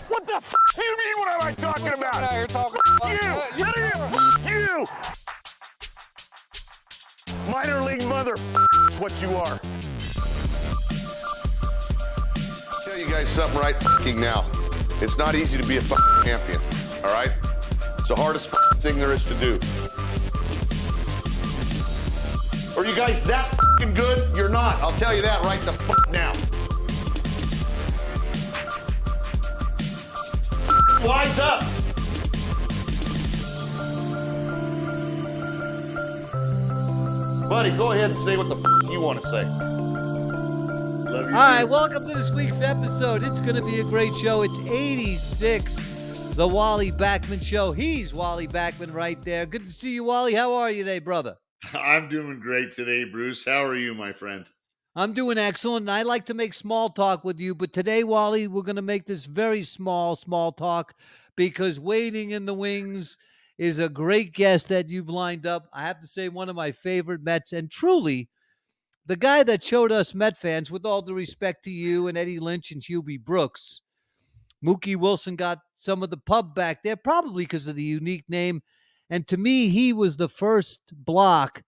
What the f*** do you mean? What am I talking about? Out here talking You! Minor league mother is what you are. I'll tell you guys something right now. It's not easy to be a champion, all right? It's the hardest thing there is to do. Are you guys that good? You're not. I'll tell you that right the now. Wise up. Buddy, go ahead and say what the you want to say. Love you. All right, welcome to this week's episode. It's going to be a great show. It's 86, the Wally Backman Show. He's Wally Backman right there. Good to see you, Wally. How are you today, brother? I'm doing great today, Bruce. How are you, my friend? I'm doing excellent. I like to make small talk with you, but today, Wally, we're going to make this very small talk because waiting in the wings is a great guest that you've lined up. I have to say, one of my favorite Mets, and truly the guy that showed us Met fans, with all due respect to you and Eddie Lynch and Hubie Brooks, Mookie WIlson got some of the pub back there, probably because of the unique name. And to me, he was the first block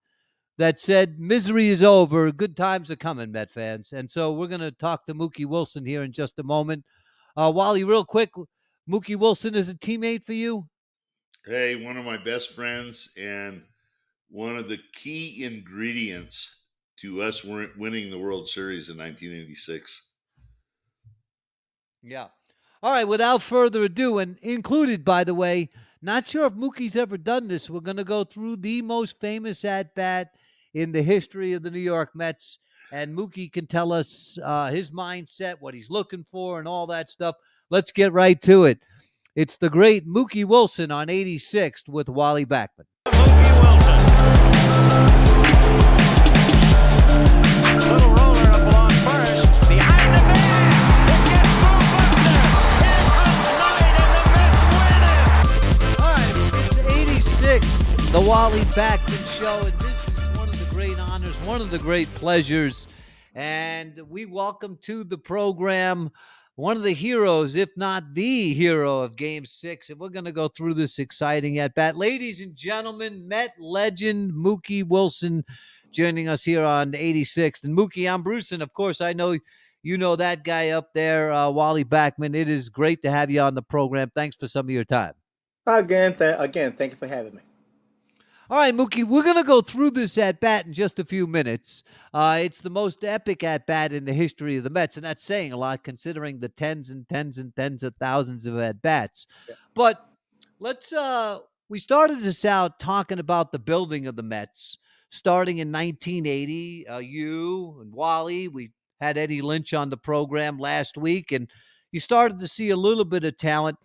that said, misery is over, good times are coming, Met fans. And so we're going to talk to Mookie WIlson here in just a moment. Wally, real quick, Mookie WIlson is a teammate for you? Hey, one of my best friends and one of the key ingredients to us winning the World Series in 1986. Yeah. All right, without further ado, and included, by the way, not sure if Mookie's ever done this. We're going to go through the most famous at-bat in the history of the New York Mets, and Mookie can tell us his mindset, what he's looking for, and all that stuff. Let's get right to it. It's the great Mookie WIlson on 86th with Wally Backman. Mookie WIlson. Little roller up along first. Behind the bag. It gets through Buster. Here comes Knight, and the Mets win it. All right, it's 86, the Wally Backman Show, and this is one of the great honors, one of the great pleasures, and we welcome to the program one of the heroes, if not the hero of Game 6, and we're going to go through this exciting at-bat. Ladies and gentlemen, Met legend Mookie WIlson joining us here on 86th. And Mookie, I'm Bruce, and of course, I know you know that guy up there, Wally Backman. It is great to have you on the program. Thanks for some of your time. Again, thank you for having me. All right, Mookie, we're going to go through this at-bat in just a few minutes. It's the most epic at-bat in the history of the Mets, and that's saying a lot considering the tens and tens and tens of thousands of at-bats. Yeah. But let's we started this out talking about the building of the Mets starting in 1980. You and Wally, we had Eddie Lynch on the program last week, and you started to see a little bit of talent.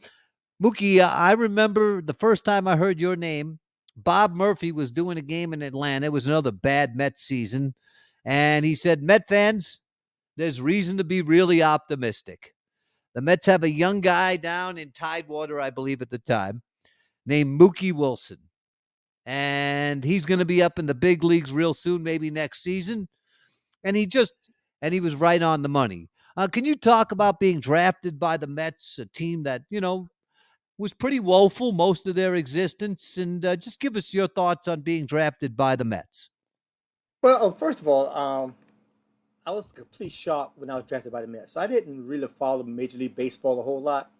Mookie, I remember the first time I heard your name, Bob Murphy was doing a game in Atlanta. It was another bad Mets season. And he said, Met fans, there's reason to be really optimistic. The Mets have a young guy down in Tidewater, I believe at the time, named Mookie WIlson. And he's going to be up in the big leagues real soon, maybe next season. And he was right on the money. Can you talk about being drafted by the Mets, a team that, was pretty woeful most of their existence, and just give us your thoughts on being drafted by the Mets. Well, first of all, I was complete shock when I was drafted by the Mets. So I didn't really follow Major League Baseball a whole lot.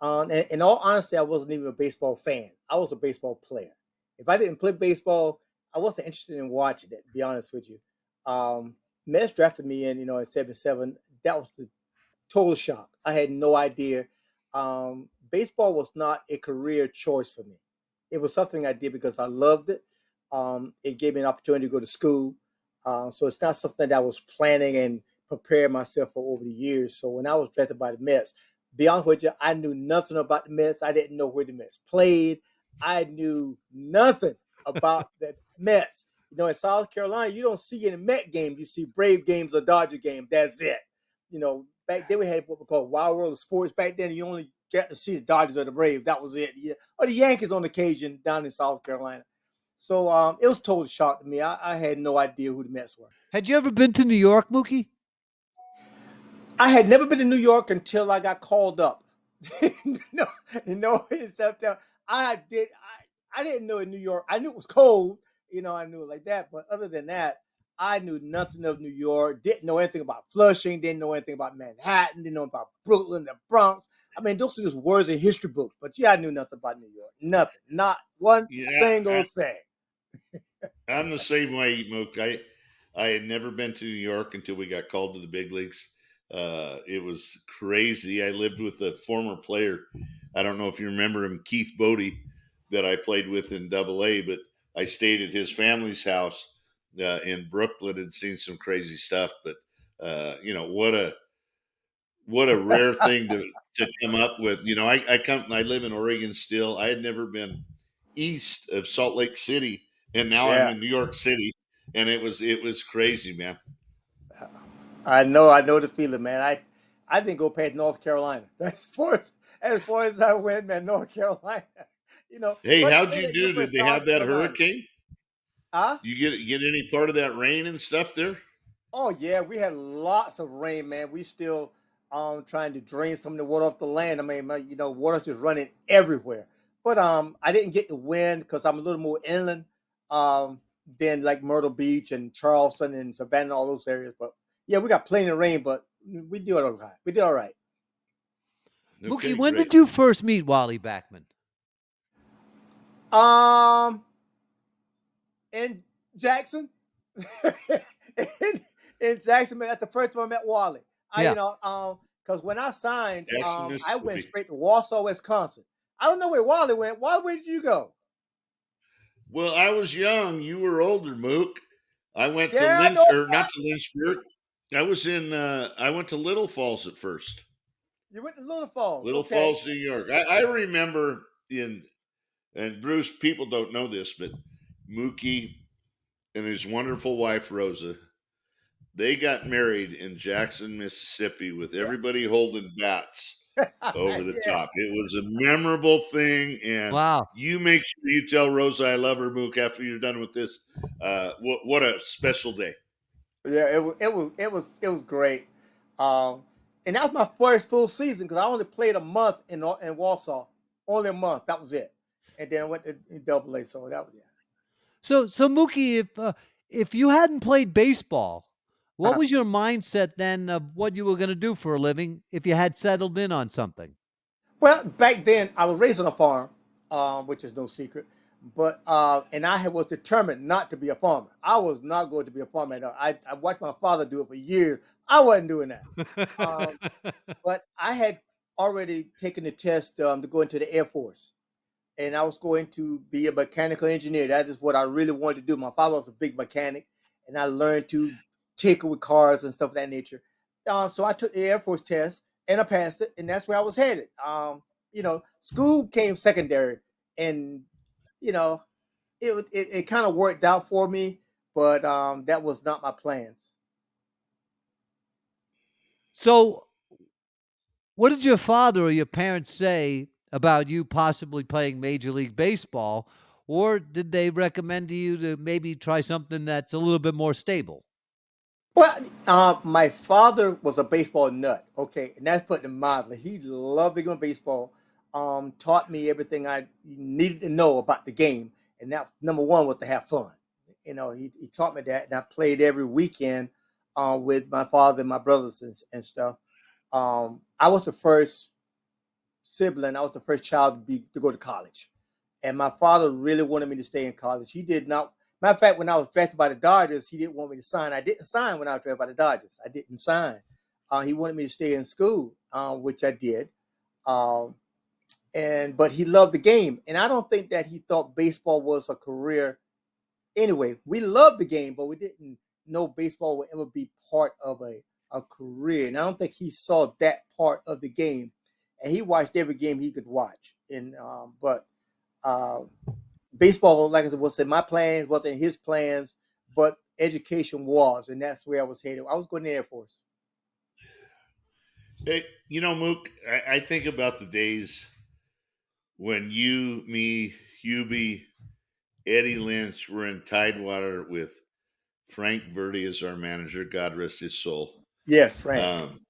And in all honesty, I wasn't even a baseball fan. I was a baseball player. If I didn't play baseball, I wasn't interested in watching it, to be honest with you. Mets drafted me in, in 77. That was the total shock. I had no idea. Baseball was not a career choice for me. It was something I did because I loved it. It gave me an opportunity to go to school. So it's not something that I was planning and preparing myself for over the years. So when I was drafted by the Mets, be honest with you, I knew nothing about the Mets. I didn't know where the Mets played. I knew nothing about the Mets. In South Carolina, you don't see any Met games. You see Brave games or Dodger games. That's it. Back then we had what we call Wild World of Sports. Back then you only got to see the Dodgers or the Braves. That was it. Yeah. Or the Yankees on occasion down in South Carolina. So it was a total shock to me. I had no idea who the Mets were. Had you ever been to New York, Mookie? I had never been to New York until I got called up no, no, in September. I didn't know in New York. I knew it was cold. I knew it like that. But other than that, I knew nothing of New York. Didn't know anything about Flushing. Didn't know anything about Manhattan. Didn't know about Brooklyn, the Bronx. I mean, those are just words in history books. But yeah, I knew nothing about New York. Nothing. Not one Yeah, single thing. I'm the same way, Mook. I had never been to New York until we got called to the big leagues. It was crazy. I lived with a former player. I don't know if you remember him, Keith Bodie, that I played with in Double A, but I stayed at his family's house in Brooklyn and seen some crazy stuff. But what a rare thing to come up with. I live in Oregon still. I had never been east of Salt Lake City, and now I'm Yeah, in New York City, and it was crazy, man. I know the feeling, man. I didn't go past North Carolina. As far as I went, man. North Carolina. Hey, But how'd the you only do? Did difference, they South have that Carolina. hurricane? Huh? You get any part of that rain and stuff there? Oh yeah, we had lots of rain, man. We still trying to drain some of the water off the land. I mean, water's just running everywhere. But I didn't get the wind because I'm a little more inland um than like Myrtle Beach and Charleston and Savannah, all those areas. But yeah, we got plenty of rain, but we did all right. We did all right. Mookie, Okay, when great. did you first meet Wally Backman? Um, in Jackson, in, in Jackson, man, that's the first time I met Wally. Yeah. Because when I signed, Jackson, I went Mississippi. straight to Warsaw, Wisconsin. I don't know where Wally went. Wally, where did you go? Well, I was young. You were older, Mook. I went to Yeah, I Lynch, know. or not to Lynchburg. I went to Little Falls at first. You went to Little Falls. Little Okay. Falls, New York. I remember and Bruce, people don't know this, but Mookie and his wonderful wife, Rosa, they got married in Jackson, Mississippi with Yeah. everybody holding bats over the Yeah. top. It was a memorable thing. And Wow. you make sure you tell Rosa I love her, Mook, after you're done with this. What a special day. Yeah, it was great. Um, and that was my first full season because I only played a month in Warsaw, only a month. That was it, and then I went to Double A. So that was yeah. So Mookie, if you hadn't played baseball, what Uh, was your mindset then of what you were going to do for a living if you had settled in on something? well, back then I was raised on a farm, which is no secret. But and was determined not to be a farmer. I was not going to be a farmer at all. I watched my father do it for years. I wasn't doing that. Um, but I had already taken the test to go into the Air Force, and I was going to be a mechanical engineer. That is what I really wanted to do. My father was a big mechanic, and I learned to tinker with cars and stuff of that nature. So I took the Air Force test, and I passed it, and that's where I was headed. School came secondary, and you know, it kind of worked out for me, but that was not my plans. So, what did your father or your parents say about you possibly playing Major League Baseball? Or did they recommend to you to maybe try something that's a little bit more stable? Well, my father was a baseball nut. Okay, and that's putting it mildly. He loved the game of baseball. Taught me everything I needed to know about the game, and that number one was to have fun. He taught me that, and I played every weekend with my father and my brothers and stuff. I was the first sibling. I was the first child to go to college, and my father really wanted me to stay in college. He did not. Matter of fact, when I was drafted by the Dodgers, he didn't want me to sign. I didn't sign when I was drafted by the Dodgers. I didn't sign. He wanted me to stay in school, which I did. Um, but he loved the game, and I don't think that he thought baseball was a career. Anyway, we loved the game, but we didn't know baseball would ever be part of a career. And I don't think he saw that part of the game. And he watched every game he could watch. But uh, baseball, like I said, was in my plans, wasn't his plans, but education was, and that's where I was headed. I was going to the Air Force. Hey, Mook, I think about the days when you, me, Hubie, Eddie Lynch were in Tidewater with Frank Verdi as our manager. God rest his soul. Yes, Frank. Um,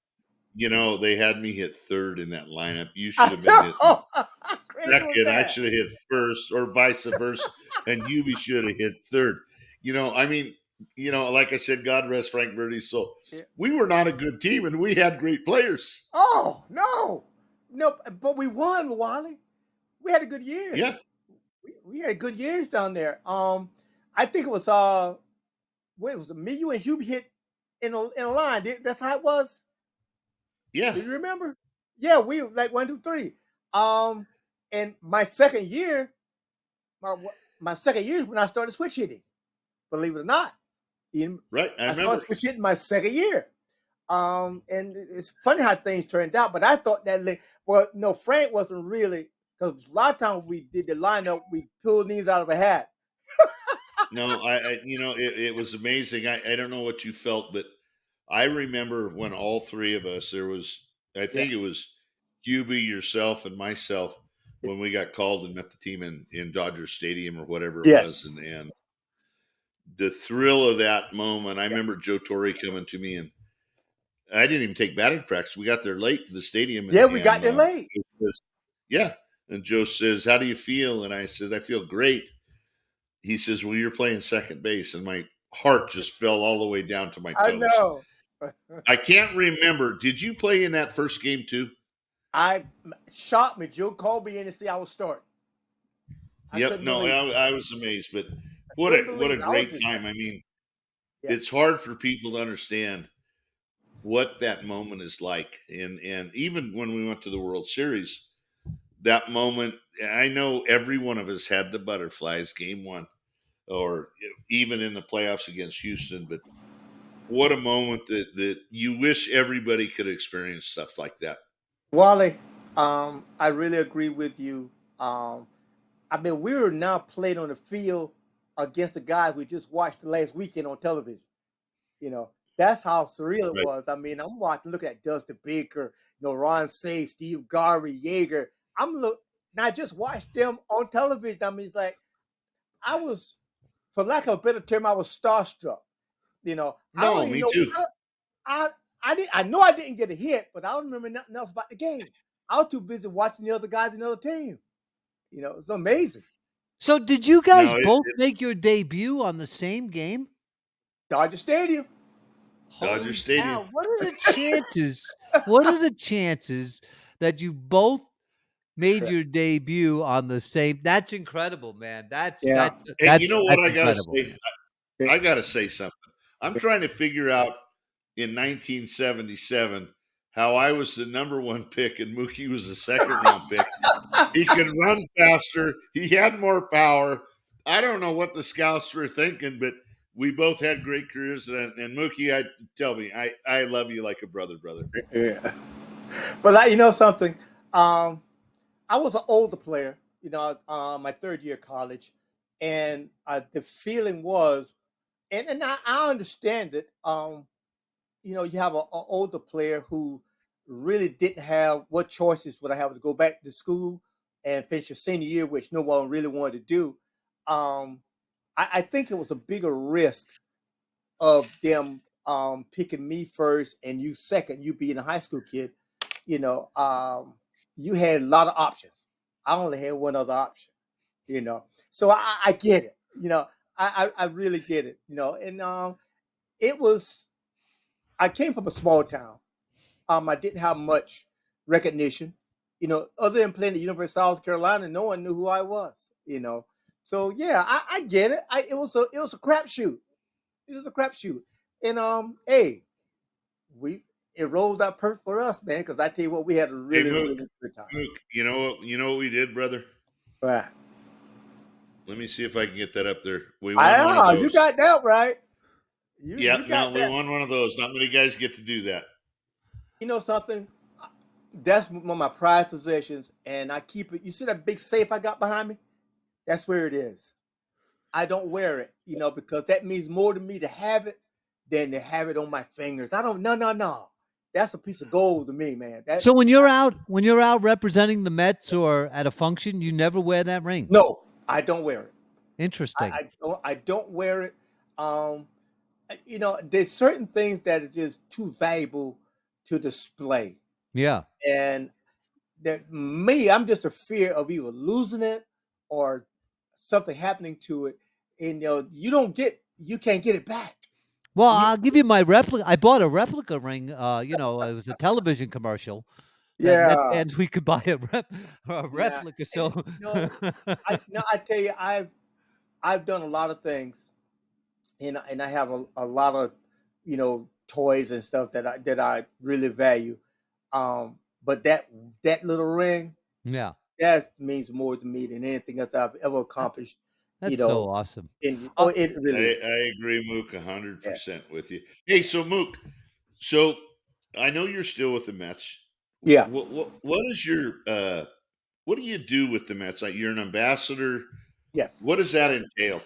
They had me hit third in that lineup. You should I have been hitting know. How crazy was second. I that? should have hit first, or vice versa, and Hubie should have hit third. I mean, like I said, God rest Frank Verde's soul. Yeah. We were not a good team, and we had great players. Oh no, but we won, Wally. We had a good year. Yeah, We had good years down there. I think it was what was it, me, you, and Hubie hit in a line. That's how it was. yeah, Do you remember? Yeah, we like 1, 2, 3. And my second year, my second year is when I started switch hitting. Believe it or not, right. I I remember. started switch hitting my second year. And it's funny how things turned out, but I thought no, Frank wasn't really, because a lot of times we did the lineup, we pulled these out of a hat. No, it was amazing. I don't know what you felt, but I remember when all three of us, I think it was Hubie, yourself, and myself, when we got called and met the team in Dodger Stadium or whatever it was. And the thrill of that moment, I remember Joe Torre coming to me, and I didn't even take batting practice. We got there late to the stadium. We got there late. Yeah. And Joe says, "How do you feel?" And I said, "I feel great." He says, "Well, you're playing second base." And my heart just fell all the way down to my toes. I know. I can't remember. Did you play in that first game too? I shocked me. Joe called me in to see I was starting. Yep. No, I was amazed. But what a great time. I mean, it's hard for people to understand what that moment is like. And even when we went to the World Series, that moment, I know every one of us had the butterflies game one, or even in the playoffs against Houston. But what a moment that you wish everybody could experience stuff like that. Wally, I really agree with you. I mean, we were now playing on the field against the guys we just watched the last weekend on television. That's how surreal it was. I mean, I'm watching, looking at Dustin Baker, Ron Say, Steve Garvey, Yeager. I just watched them on television. I mean, it's like I was, for lack of a better term, I was starstruck. No, me too. I know I didn't get a hit, but I don't remember nothing else about the game. I was too busy watching the other guys in the other team. It's amazing. So did you guys both make your debut on the same game? Dodger Stadium. Dodger Stadium. Cow, what are the chances? What are the chances that you both made your debut on the same? That's incredible, man. That's you know what I gotta say? I gotta say something. I'm trying to figure out in 1977 how I was the number one pick and Mookie was the second round pick. He could run faster. He had more power. I don't know what the scouts were thinking, but we both had great careers. And Mookie, tell me, I love you like a brother. Yeah. But something, I was an older player, my third year of college. And the feeling was, and I understand it, you have an older player who really didn't have what choices would I have to go back to school and finish your senior year, which no one really wanted to do. I think it was a bigger risk of them picking me first and you second, you being a high school kid. You had a lot of options. I only had one other option, So I get it. I really get it. And it was, I came from a small town. I didn't have much recognition, other than playing at University of South Carolina. No one knew who I was, So yeah, I get it. It was a crapshoot. It was a crapshoot, and hey, it rolled out perfect for us, man. Because I tell you what, we had a really good time. You know what we did, brother? Right. Let me see if I can get that up there. We won one of those. You got that right. We won one of those. Not many guys get to do that. You know something? That's one of my prized possessions, and I keep it. You see that big safe I got behind me? That's where it is. I don't wear it, because that means more to me to have it than to have it on my fingers. I don't. No. That's a piece of gold to me, man. So when you're out representing the Mets or at a function, you never wear that ring? No, I don't wear it. Interesting. I don't wear it. There's certain things that are just too valuable to display. Yeah. And that me, I'm just a fear of either losing it or something happening to it. And you can't get it back. Well, You- I'll give you my replica. I bought a replica ring. It was a television commercial that Met yeah, fans we could buy a yeah. replica. And So I tell you, I've done a lot of things, and I have a lot of toys and stuff that I really value. But that little ring, yeah, that means more to me than anything else I've ever that- accomplished. You that's so know, awesome. Uh, it really is. I agree, Mook, Yeah. 100% with you. Hey, so Mook, so I know you're still with the Mets. Yeah. What is your what do you do with the Mets? Like you're an ambassador. Yes. What does that entail?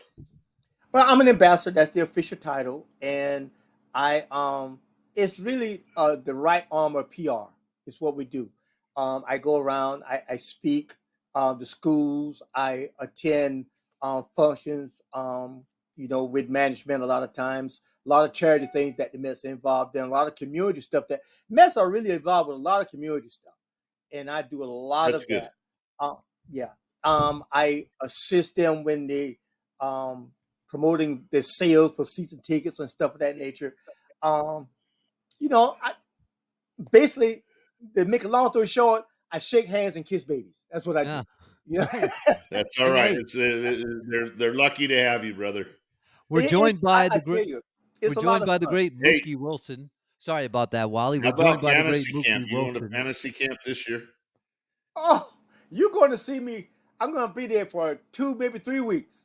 Well, I'm an ambassador. That's the official title, and it's really the right arm of PR. Is what we do. I go around. I speak to schools. I attend functions. With management a lot of times. A lot of charity things that the Mets are involved in. A lot of community stuff that Mets are really involved with. A lot of community stuff, and I do a lot That's of good. that. Yeah. I assist them when they promoting the sales for season tickets and stuff of that nature. Um, I basically, to make a long story short, I shake hands and kiss babies. That's what I do. yeah. Yeah, That's all And right. hey, It's they're lucky to have you, brother. we're joined by I the tell great. you, We're it's a lot joined of by the fun. great Hey, Mookie WIlson. Sorry about that, Wally. how We're joined about by the great fantasy Mookie camp? You going to WIlson. fantasy camp this year? Oh, you're going to see me. I'm going to be there for 2, maybe 3 weeks.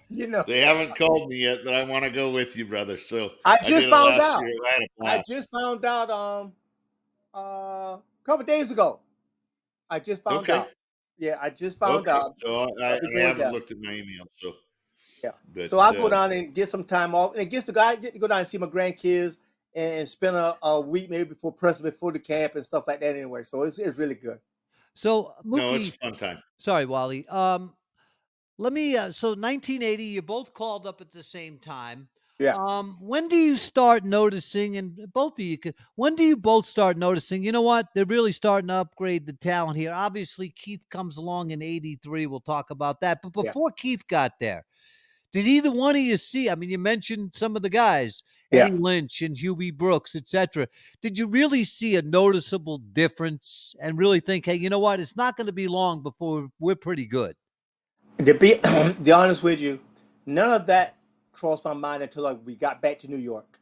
You know, They haven't called me yet, but I want to go with you, brother. So I I just did it found last out. year. I had a I blast. just found out a couple days ago. I just found Okay. out. Yeah, I just found Okay. out. So I'll be I going haven't down. looked at my email. So, Yeah. but So I go down and get some time off, and get to go down and see my grandkids and spend a week maybe before the camp and stuff like that. Anyway, so it's really good. So no, it's a Mookie, fun time. sorry, Wally. Let me. So 1980, you both called up at the same time. Yeah. When do you start noticing, and both of you could, when do you both start noticing, you know what, they're really starting to upgrade the talent here? Obviously, Keith comes along in 83. We'll talk about that. But Yeah. before Keith got there, did either one of you see? I mean, you mentioned some of the guys, Yeah. Eddie Lynch and Hubie Brooks, etc. Did you really see a noticeable difference and really think, hey, you know what, it's not going to be long before we're pretty good? To be be honest with you, none of that crossed my mind until we got back to New York.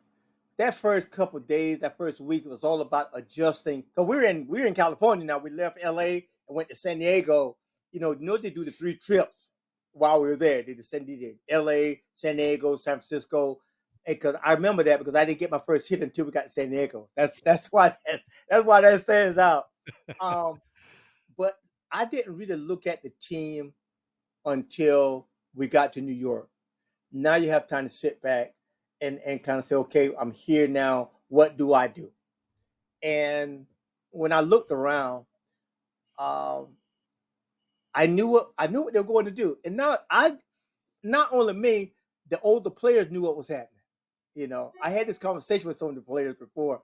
That first couple of days, that first week, it was all about adjusting. Cause we're in California now. We left LA and went to San Diego. They do the 3 trips while we were there. They just did LA, San Diego, San Francisco. Because I remember that because I didn't get my first hit until we got to San Diego. That's why that stands out. Um, but I didn't really look at the team until we got to New York. Now you have time to sit back and kind of say, okay, I'm here now. What do I do? And when I looked around, um, I knew what they were going to do. And now not only me, the older players knew what was happening. I had this conversation with some of the players before.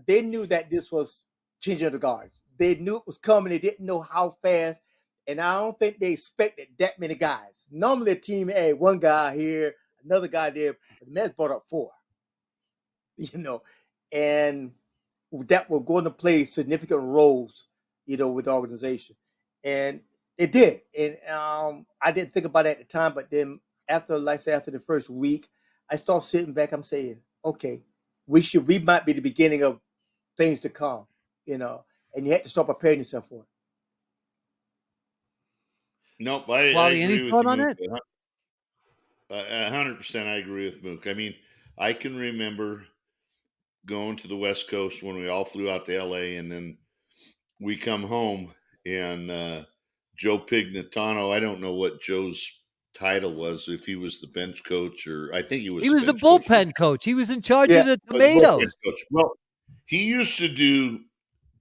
They knew that this was changing of the guards. They knew it was coming. They didn't know how fast. And I don't think they expected that many guys. Normally a team had one guy here, another guy there. But the Mets brought up 4. And that were going to play significant roles, with the organization. And it did. And I didn't think about it at the time, but then after the first week, I start sitting back, I'm saying, okay, we might be the beginning of things to come, and you had to start preparing yourself for it. Nope, I Wally, any agree with thought you, on Mook. it? 100%, I agree with Mook. I mean, I can remember going to the West Coast when we all flew out to LA, and then we come home, and Joe Pignatano. I don't know what Joe's title was, if he was the bench coach, or I think he was. He was the bench coach for bullpen coach. He was in charge Yeah. of the the bullpen tomatoes. coach. Well, he used to do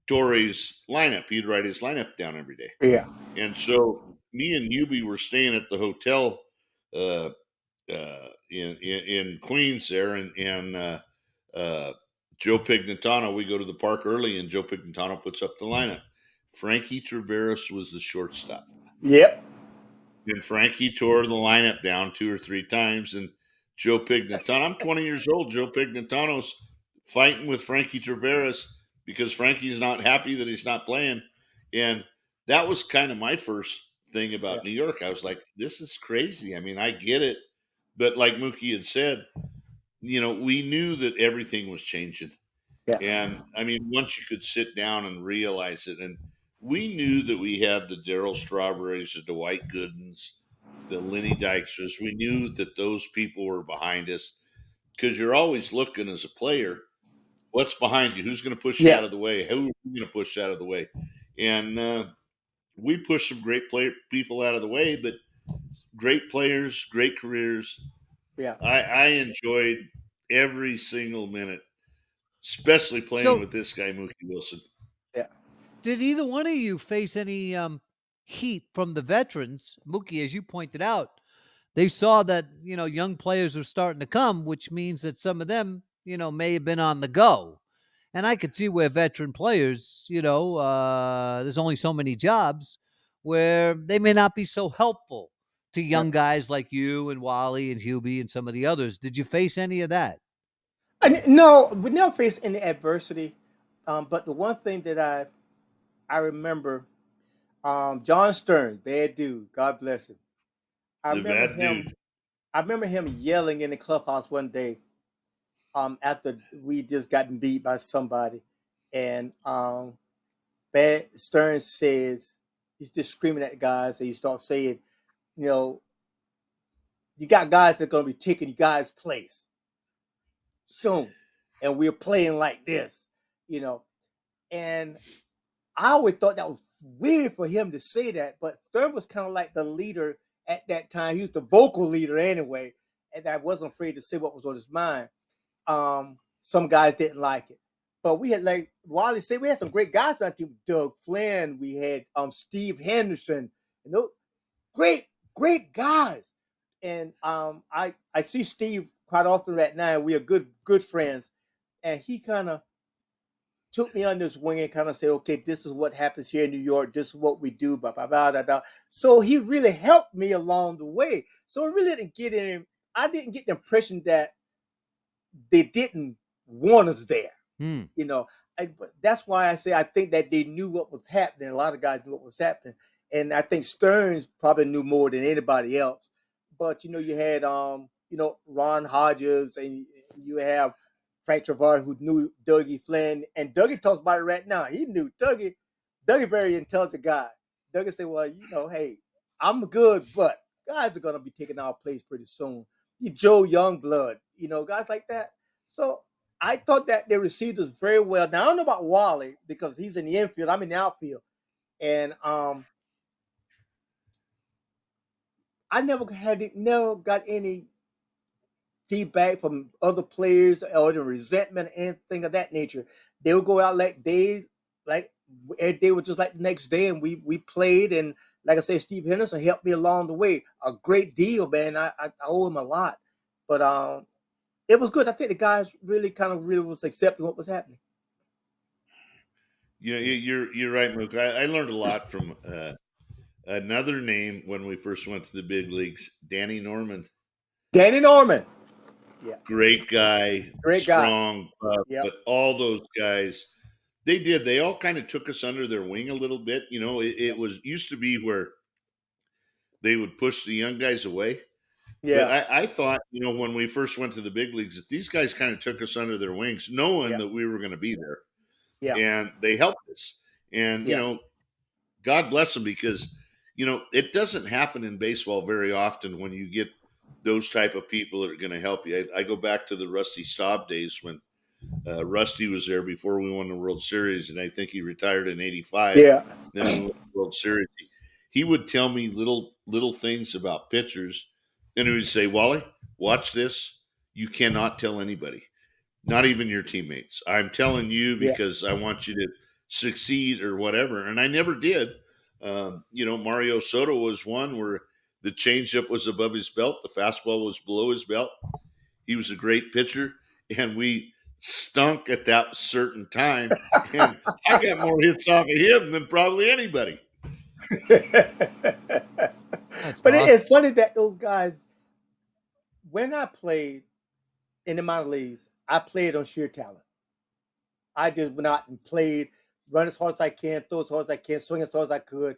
Torrey's lineup. He'd write his lineup down every day. Yeah. And so me and Hubie were staying at the hotel in Queens there, and Joe Pignatano, we go to the park early, and Joe Pignatano puts up the lineup. Frankie Traveris was the shortstop. Yep. And Frankie tore the lineup down 2 or 3 times. And Joe Pignatano, I'm 20 years old. Joe Pignatano's fighting with Frankie Traveris because Frankie's not happy that he's not playing. And that was kind of my first thing about Yeah. New York. I was like, this is crazy. I mean, I get it. But like Mookie had said, we knew that everything was changing. Yeah. And I mean, once you could sit down and realize it, and we knew that we had the Darryl Strawberries, the Dwight Goodens, the Lenny Dyksters. We knew that those people were behind us because you're always looking as a player, what's behind you? Who's going to push you out Yeah. of the way? Who are you going to push out of the way? And we pushed some great people out of the way, but great players, great careers. Yeah. I enjoyed every single minute, especially playing So, with this guy, Mookie Wilson. Yeah. did either one of you face any heat from the veterans? Mookie, as you pointed out, they saw that young players were starting to come, which means that some of them may have been on the go. And I could see where veteran players, there's only so many jobs where they may not be so helpful to Yeah. young guys like you and Wally and Hubie and some of the others. Did you face any of that? No, we never faced any adversity. But the one thing that I remember, John Stearns, bad dude, God bless him. I The remember bad him. dude. I remember him yelling in the clubhouse one day, after we just gotten beat by somebody, and Bad Stearns says he's just screaming at guys, and he starts saying, you know, you got guys that are gonna be taking you guys' place soon, and we're playing like this, you know. And I always thought that was weird for him to say that, but Stern was kind of like the leader at that time. He was the vocal leader anyway, and I wasn't afraid to say what was on his mind. Some guys didn't like it, but we had, like Wally said, we had some great guys on our team. Doug Flynn, we had Steve Henderson, and those great guys. And I see Steve quite often right now. We are good friends, and he kind of took me under his wing and kind of said, okay, this is what happens here in New York. This is what we do, blah, blah, blah, blah, blah. So he really helped me along the way. So I really didn't get in. I didn't get the impression that they didn't want us there. Hmm. But that's why I say I think that they knew what was happening. A lot of guys knew what was happening. And I think Stearns probably knew more than anybody else. But, you had, Ron Hodges, and you have Frank Trevor, who knew Dougie Flynn, and Dougie talks about it right now. He knew Dougie. Dougie, very intelligent guy. Dougie said, "Well, hey, I'm good, but guys are gonna be taking our place pretty soon. Joe Youngblood, guys like that." So I thought that they received us very well. Now I don't know about Wally because he's in the infield. I'm in the outfield, and I never got any feedback from other players or the resentment or anything of that nature. They would go out like every day was just like the next day, and we played. And like I said, Steve Henderson helped me along the way a great deal, man. I owe him a lot, but it was good. I think the guys really was accepting what was happening. You're right, Mook. I learned a lot from another name when we first went to the big leagues, Danny Norman. Danny Norman. Yeah. Great guy, Great guy. strong, Yep. but all those guys, they all kind of took us under their wing a little bit. It was used to be where they would push the young guys away. But Yeah. I thought, when we first went to the big leagues, that these guys kind of took us under their wings, knowing Yeah. that we were going to be there. Yeah. And they helped us. And, Yeah. God bless them, because, it doesn't happen in baseball very often when you get those type of people that are going to help you. I go back to the Rusty Staub days when Rusty was there before we won the World Series, and I think he retired in '85. Yeah. Then we won the World Series. He would tell me little things about pitchers, and he would say, "Wally, watch this. You cannot tell anybody, not even your teammates. I'm telling you Yeah. because I want you to succeed or whatever." And I never did. Mario Soto was one where the changeup was above his belt, the fastball was below his belt. He was a great pitcher, and we stunk at that certain time, and I got more hits off of him than probably anybody. But That's it's funny that those guys, when I played in the minor leagues, I played on sheer talent. I just went out and played, run as hard as I can, throw as hard as I can, swing as hard as I could.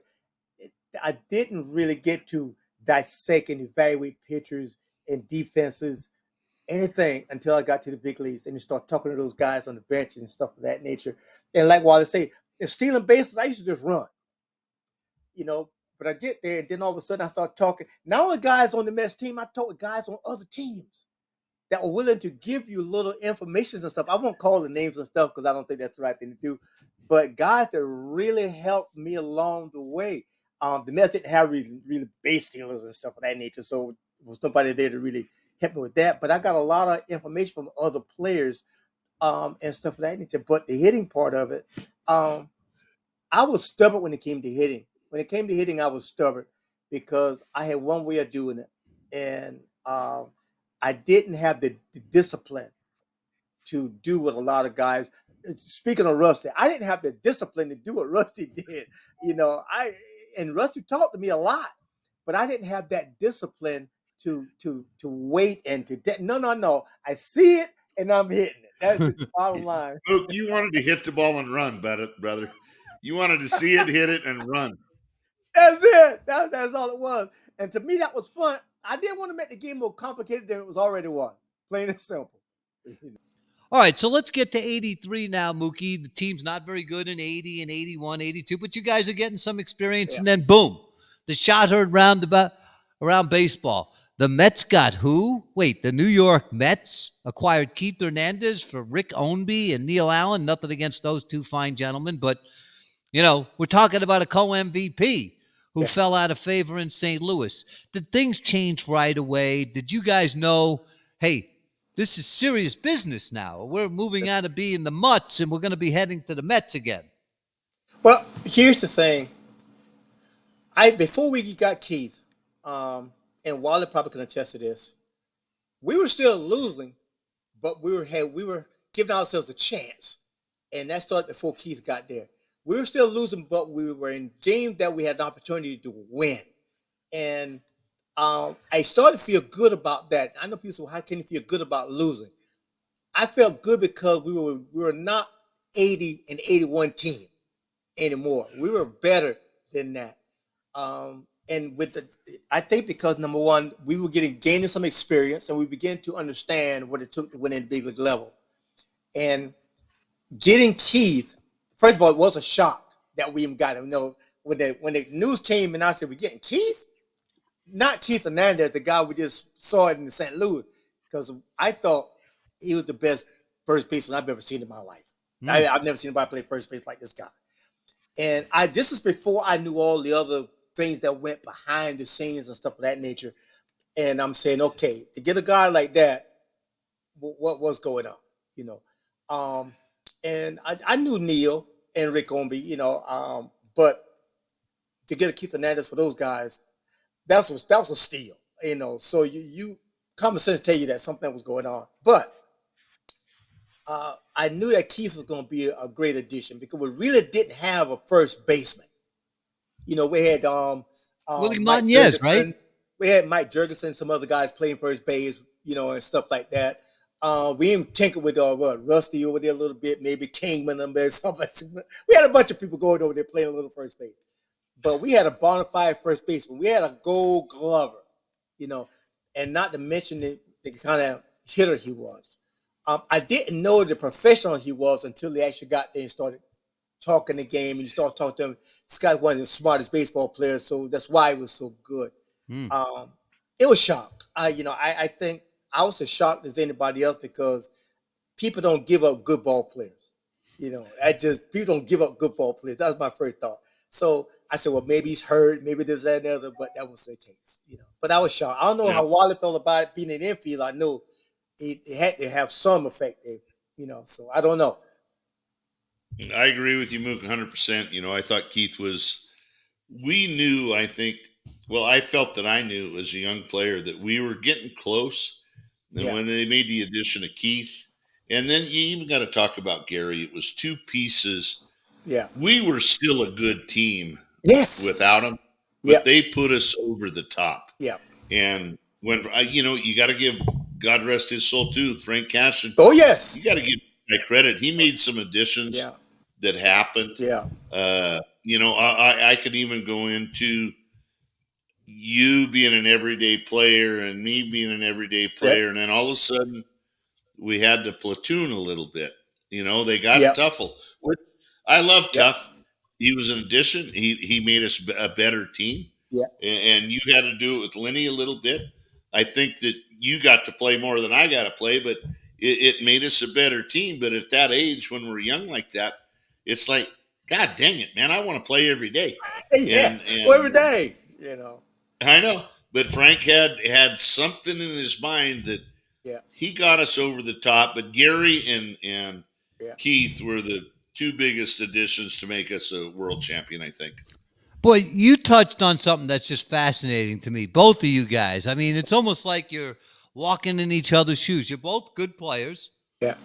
I didn't really get to dissect and evaluate pitchers and defenses, anything until I got to the big leagues and you start talking to those guys on the bench and stuff of that nature. And like Wally say, if stealing bases, I used to just run, you know. But I get there and then all of a sudden I start talking. Not only guys on the Mets team, I talk with guys on other teams that were willing to give you little information and stuff. I won't call the names and stuff because I don't think that's the right thing to do. But guys that really helped me along the way. The Mets didn't have really base stealers and stuff of that nature, so there was nobody there to really help me with that. But I got a lot of information from other players and stuff of that nature. But the hitting part of it, I was stubborn when it came to hitting. When it came to hitting, I was stubborn because I had one way of doing it, and I didn't have the discipline to do what a lot of guys. Speaking of Rusty, I didn't have the discipline to do what Rusty did. And Rusty talked to me a lot, but I didn't have that discipline to wait and to no. I see it and I'm hitting it. That's the bottom line. Luke, you wanted to hit the ball and run, brother. You wanted to see it, hit it, and run. That's it. That's all it was. And to me, that was fun. I didn't want to make the game more complicated than it was already was. Plain and simple. All right, so let's get to 83 now, Mookie. The team's not very good in 80 and 81, 82, but you guys are getting some experience, and then boom, the shot heard around baseball. The Mets got who? Wait, the New York Mets acquired Keith Hernandez for Rick Ownby and Neil Allen. Nothing against those two fine gentlemen, but, we're talking about a co-MVP who fell out of favor in St. Louis. Did things change right away? Did you guys know, hey, this is serious business now. We're moving out of being the Mutts, and we're going to be heading to the Mets again? Well, here's the thing. Before we got Keith, and Wally probably can attest to this, we were still losing, but we were giving ourselves a chance, and that started before Keith got there. We were still losing, but we were in games that we had an opportunity to win, and I started to feel good about that. I know people say, well, how can you feel good about losing? I felt good because we were not 80 and 81 team anymore. We were better than that. And I think because number one, we were gaining some experience and we began to understand what it took to win at the big league level. And getting Keith, first of all, it was a shock that we even got him. When the news came and I said, we're getting Keith? Not Keith Hernandez, the guy we just saw it in St. Louis, because I thought he was the best first baseman I've ever seen in my life. I've never seen anybody play first base like this guy. And this is before I knew all the other things that went behind the scenes and stuff of that nature. And I'm saying, okay, to get a guy like that, what was going on, And I knew Neil and Rick Ownby, but to get a Keith Hernandez for those guys, that was a steal, So you common sense tell you that something was going on, but I knew that Keith was going to be a great addition because we really didn't have a first baseman. We had Willie Mike Montanez, Jurgensen. right? We had Mike Jurgensen, some other guys playing first base, and stuff like that. We even tinkered with Rusty over there a little bit, maybe Kingman and something. We had a bunch of people going over there playing a little first base. But we had a bona fide first baseman. We had a Gold Glover, and not to mention the kind of hitter he was. I didn't know the professional he was until he actually got there and started talking the game. And you start talking to him. This guy was one of the smartest baseball players, so that's why he was so good. It was shock. I think I was as shocked as anybody else because people don't give up good ball players. People don't give up good ball players. That was my first thought. So I said, well, maybe he's hurt, maybe this, that, and the other, but that was the case, But I was shocked. I don't know how Wally felt about it being in the infield. I know it had to have some effect there, so I don't know. I agree with you, Mook, 100%. I thought Keith we knew, I felt that I knew as a young player that we were getting close. And when they made the addition of Keith, And then you even got to talk about Gary. It was two pieces. Yeah. We were still a good team Yes. without them, Yeah. but they put us over the top. Yeah. And when you got to give God rest his soul too, Frank Cashin. Oh yes. You got to give him credit. He made some additions Yeah. that happened. Yeah. I could even go into you being an everyday player and me being an everyday player, and then all of a sudden we had to platoon a little bit. They got Yep. Tuffle. I love Yep. Tuff. He was an addition. He made us a better team. Yeah. And you had to do it with Lenny a little bit. I think that you got to play more than I got to play, but it made us a better team. But at that age, when we're young like that, it's like, God dang it, man! I want to play every day. Yeah. And Well, every day. I know, but Frank had something in his mind that Yeah. he got us over the top. But Gary and Yeah. Keith were the two biggest additions to make us a world champion, I think. Boy, you touched on something that's just fascinating to me. Both of you guys. I mean, it's almost like you're walking in each other's shoes. You're both good players. Yeah.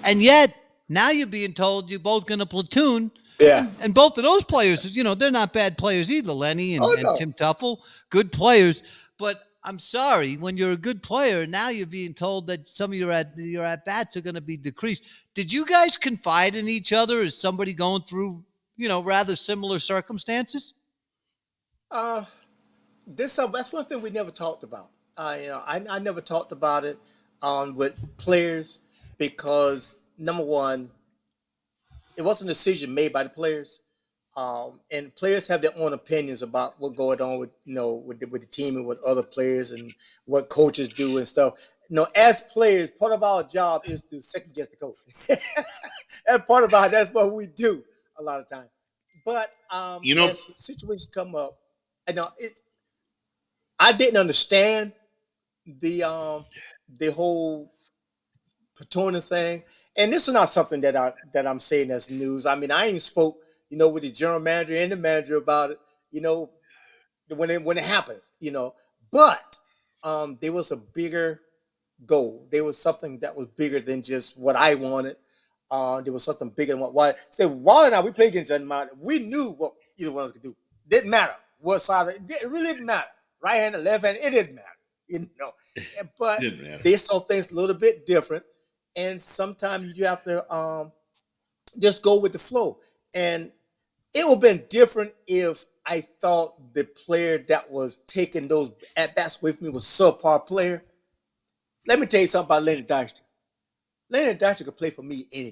And yet, now you're being told you're both going to platoon. Yeah. And both of those players, they're not bad players either, Lenny and, Oh, no. and Tim Tuffle. Good players. But I'm sorry, when you're a good player, now you're being told that some of your at-bats are going to be decreased. Did you guys confide in each other as somebody going through, rather similar circumstances? That's one thing we never talked about. I never talked about it with players because number one, it wasn't a decision made by the players, and players have their own opinions about what going on with the team and with other players and what coaches do and stuff. As players, part of our job is to second guess the coach. That's what we do a lot of times. But as situations come up, I didn't understand the whole platooning thing, and this is not something that I'm saying as news. I mean, I ain't spoke with the general manager and the manager about it, when it happened, but there was a bigger goal. There was something that was bigger than just what I wanted. There was something bigger than what Wally said. Wally and I, we played against Mountain. We knew what either one of us could do. Didn't matter what side. It really didn't matter. Right-handed, left-handed, it didn't matter. But they saw things a little bit different, and sometimes you have to just go with the flow. And it would have been different if I thought the player that was taking those at-bats away from me was a subpar player. Let me tell you something about Lenny Dykstra. Lenny Dykstra could play for me any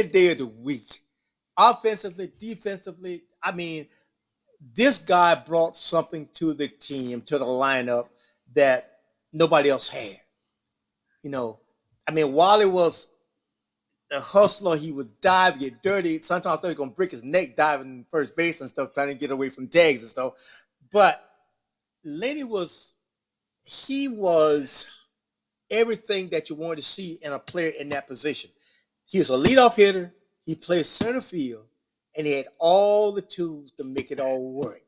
day of the week. Offensively, defensively, I mean, this guy brought something to the team, to the lineup that nobody else had. Wally was a hustler. He would dive, get dirty. Sometimes I thought he was going to break his neck diving first base and stuff, trying to get away from tags and stuff. But Lenny was everything that you wanted to see in a player in that position. He was a leadoff hitter. He played center field, and he had all the tools to make it all work.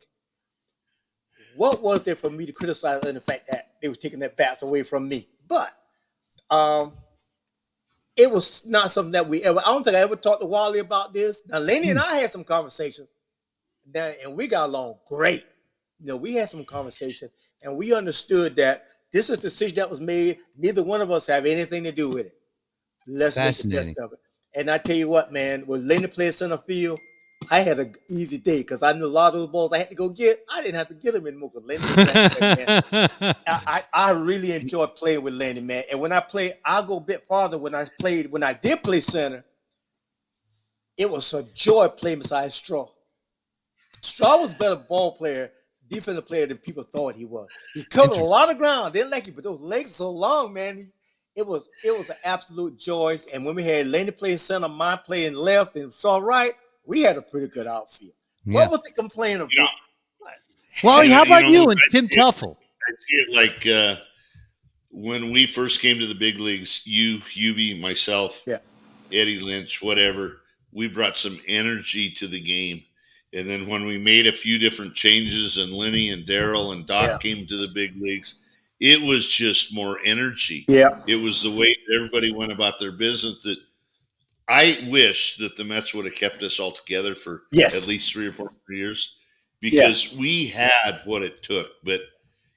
What was there for me to criticize in the fact that they were taking that bats away from me? But it was not something that I don't think I ever talked to Wally about this. Now, Lenny and I had some conversations, and we got along great. We had some conversation, and we understood that this is a decision that was made. Neither one of us have anything to do with it. Let's make the best of it. And I tell you what, man, when Lenny played center field, I had an easy day because I knew a lot of those balls I had to go get. I didn't have to get them anymore because Lenny was that man. I really enjoyed playing with Lenny, man. And when I play, I'll go a bit farther. When I did play center, it was a joy playing beside Straw. Straw was a better ball player, defensive player than people thought he was. He covered a lot of ground. Didn't like it, but those legs are so long, man. It was an absolute joy. And when we had Lenny playing center, mine playing left, and Straw right, we had a pretty good outfield. Yeah. What was the complaint about? Wally, how about you and Tim Tuffle? I see it like when we first came to the big leagues, you, Hubie, myself, Eddie Lynch, whatever, we brought some energy to the game. And then when we made a few different changes and Lenny and Darryl and Doc came to the big leagues, it was just more energy. Yeah. It was the way that everybody went about their business that I wish that the Mets would have kept us all together for Yes. at least 3 or 4 years Yeah. because we had what it took. But,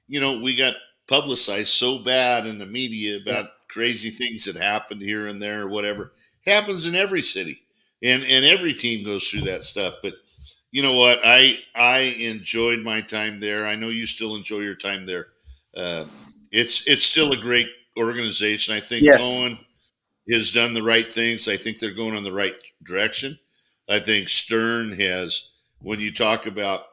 we got publicized so bad in the media about crazy things that happened here and there or whatever. Happens in every city. And every team goes through that stuff. But you know what? I enjoyed my time there. I know you still enjoy your time there. It's still a great organization. I think Yes. Owen has done the right things. I think they're going in the right direction. I think Stern has, when you talk about,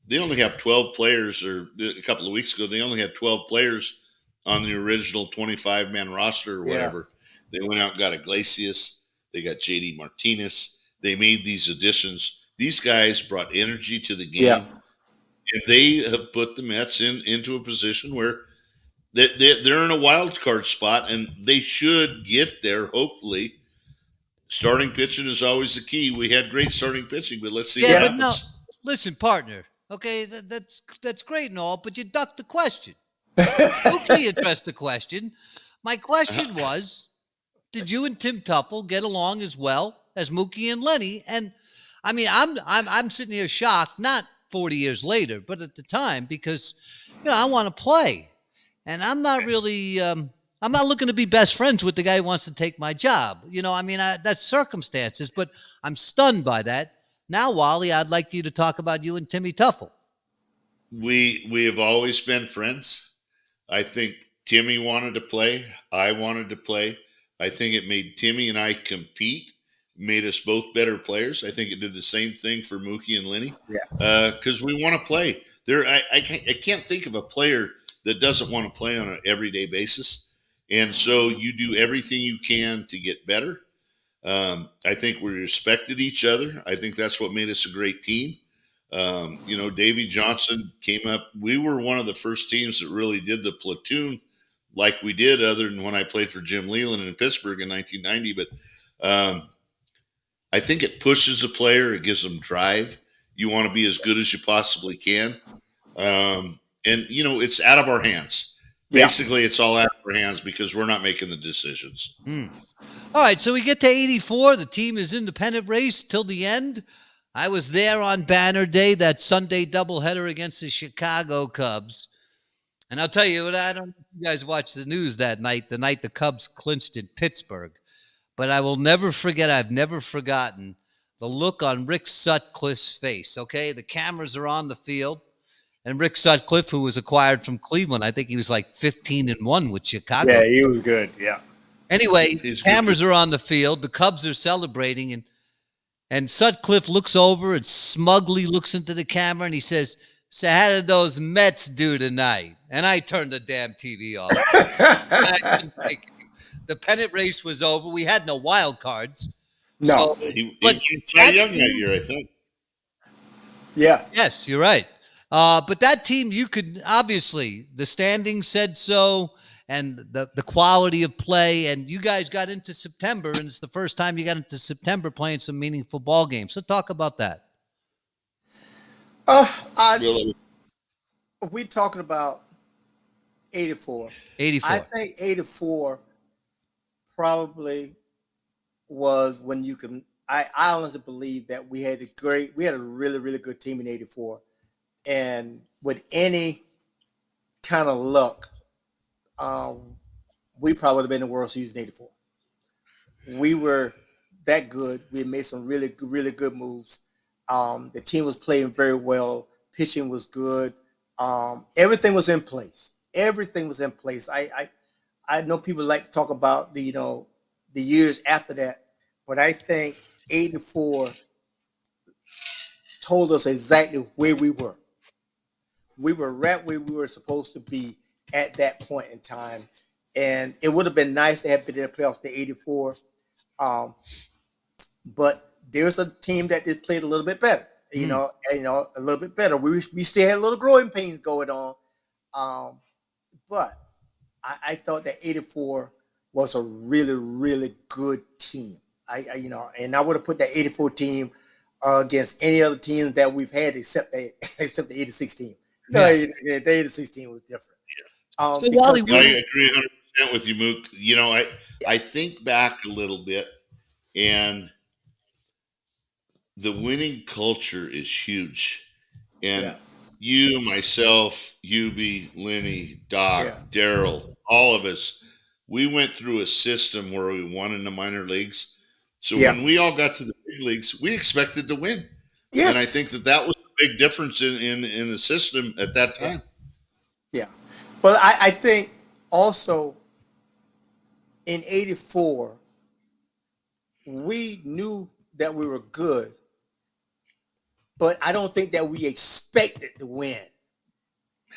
they only have 12 players, or a couple of weeks ago, they only had 12 players on the original 25-man roster or whatever. They went out and got Iglesias. They got JD Martinez. They made these additions. These guys brought energy to the game. Yeah. And they have put the Mets into a position where they're in a wild card spot, and they should get there, hopefully. Starting pitching is always the key. We had great starting pitching, but let's see what but happens. no, listen, partner. Okay, that's great and all, but you ducked the question. Mookie addressed the question. My question was, did you and Tim Tuffle get along as well as Mookie and Lenny? And I mean, I'm sitting here shocked, not 40 years later, but at the time, because I want to play, and I'm not really. I'm not looking to be best friends with the guy who wants to take my job. That's circumstances, but I'm stunned by that. Now, Wally, I'd like you to talk about you and Timmy Tuffle. We have always been friends. I think Timmy wanted to play. I wanted to play. I think it made Timmy and I compete, made us both better players. I think it did the same thing for Mookie and Lenny. Yeah. Because we want to play. I can't think of a player that doesn't want to play on an everyday basis. And so you do everything you can to get better. I think we respected each other. I think that's what made us a great team. Davey Johnson came up. We were one of the first teams that really did the platoon like we did, other than when I played for Jim Leland in Pittsburgh in 1990. But I think it pushes the player. It gives them drive. You want to be as good as you possibly can. And it's out of our hands. Basically, it's all out of our hands because we're not making the decisions. All right, so we get to 84. The team is in the pennant race till the end. I was there on Banner Day, that Sunday doubleheader against the Chicago Cubs. And I'll tell you what, I don't know if you guys watched the news that night, the night the Cubs clinched in Pittsburgh. But I will never forget, I've never forgotten the look on Rick Sutcliffe's face, okay? The cameras are on the field. And Rick Sutcliffe, who was acquired from Cleveland, I think he was like 15-1 with Chicago. Yeah, he was good. Yeah. Anyway, cameras are on the field. The Cubs are celebrating, and Sutcliffe looks over and smugly looks into the camera, and he says, "So how did those Mets do tonight?" And I turned the damn TV off. The pennant race was over. We had no wild cards. No. He was Cy Young that year, I think. Yeah. Yes, you're right. But that team, you could obviously, the standings said so, and the quality of play, and you guys got into September, and it's the first time you got into September playing some meaningful ball games. So talk about that. We talking about 84. 84. I think 84 probably was when you can. I honestly believe that we had a really, really good team in 84. And with any kind of luck, we probably would have been in the World Series in 84. We were that good. We had made some really, really good moves. The team was playing very well. Pitching was good. Everything was in place. Everything was in place. I know people like to talk about the years after that, but I think 84 told us exactly where we were. We were right where we were supposed to be at that point in time. And it would have been nice to have been in the playoffs to 84. But there's a team that just played a little bit better, a little bit better. We still had a little growing pains going on. But I thought that 84 was a really, really good team. And I would have put that 84 team against any other teams that we've had except the 86 team. The 86 team was different. So because Wally, I agree 100% with you, Mook. You know, I think back a little bit, and the winning culture is huge. And yeah, you, myself, Hubie, Lenny, Doc, yeah, Daryl, all of us, we went through a system where we won in the minor leagues. So yeah, when we all got to the big leagues, we expected to win. And I yes, think that was a big difference in the system at that yeah, time. yeah. But I think also in '84 we knew that we were good, but I don't think that we expected to win.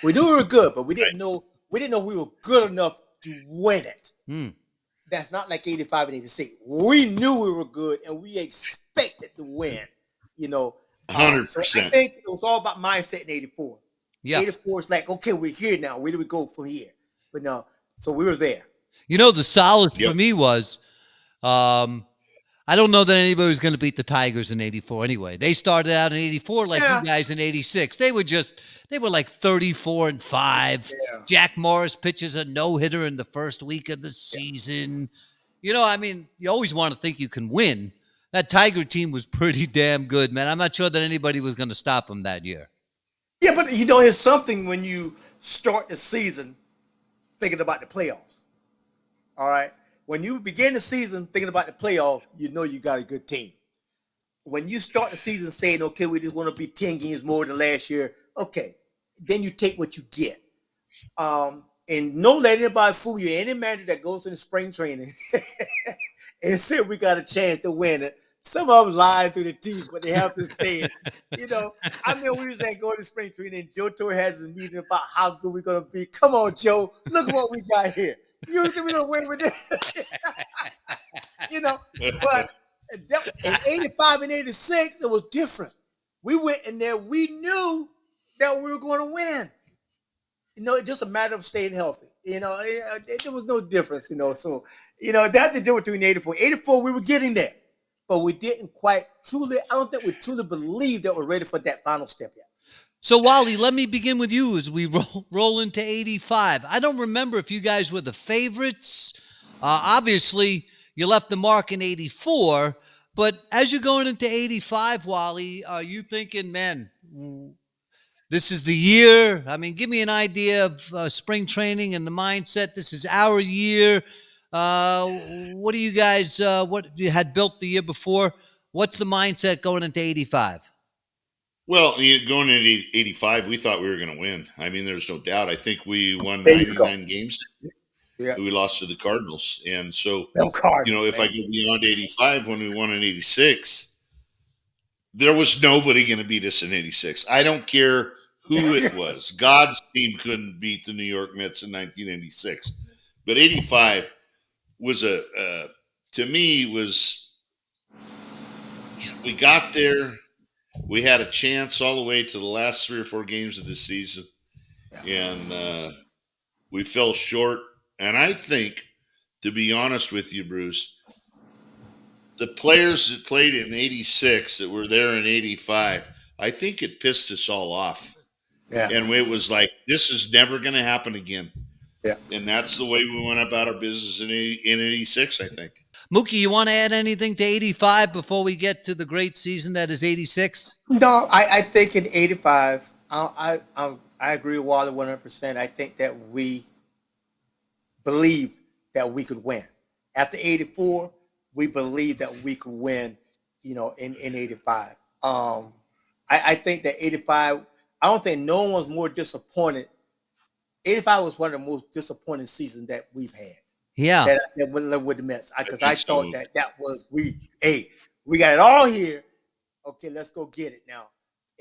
We knew we were good, but we didn't know we were good enough to win it. Hmm. That's not like '85 and '86. We knew we were good and we expected to win. You know, so I 100%. think it was all about mindset in '84. Yeah. '84 is like, okay, we're here now. Where do we go from here? But no, so we were there. You know, the solace for Yep. me was, I don't know that anybody was going to beat the Tigers in '84 anyway. They started out in '84 like Yeah, you guys in '86. They were like 34-5. yeah, Jack Morris pitches a no-hitter in the first week of the season. You know, I mean, you always want to think you can win. That Tiger team was pretty damn good, man. I'm not sure that anybody was going to stop them that year. yeah. But it's something when you start the season thinking about the playoffs. All right, when you begin the season thinking about the playoffs, you know you got a good team. When you start the season saying, okay, we just want to be 10 games more than last year, okay, then you take what you get. And don't let anybody fool you. Any manager that goes into spring training and said we got a chance to win it, some of them lying through the teeth, but they have to stay. I mean, we was going to spring training, and Joe Torre has his meeting about how good we're going to be. Come on, Joe, look at what we got here. You think we're going to win with this? But in '85 and '86, it was different. We went in there, we knew that we were going to win. It's just a matter of staying healthy. There was no difference. So that's the difference between '84. '84, we were getting there, but we didn't quite truly. I don't think we truly believed that we're ready for that final step yet. So, Wally, let me begin with you as we roll into '85. I don't remember if you guys were the favorites. Obviously, you left the mark in '84, but as you're going into '85, Wally, are you thinking, man, this is the year? I mean, give me an idea of spring training and the mindset. This is our year. What do you guys, what you had built the year before? What's the mindset going into '85? Well, going into '85, we thought we were going to win. I mean, there's no doubt. I think we won There you go. 99 games. Yeah, We lost to the Cardinals. And so, them cards. if I go beyond '85, when we won in '86, there was nobody going to beat us in '86. I don't care who it was. God's team couldn't beat the New York Mets in 1986. But '85 was to me, we got there. We had a chance all the way to the last 3 or 4 games of the season, and we fell short. And I think, to be honest with you, Bruce, the players that played in '86 that were there in '85, I think it pissed us all off. Yeah, And it was like, this is never going to happen again. yeah. And that's the way we went about our business in '86, I think. Mookie, you want to add anything to '85 before we get to the great season that is '86? No, I think in '85, I agree with Wally 100%. I think that we believed that we could win. After '84, we believed that we could win. In '85. I think that '85. I don't think no one was more disappointed. '85 was one of the most disappointing seasons that we've had. Yeah. That went with the Mets, because I I think thought so. that was we got it all here. Okay, let's go get it now.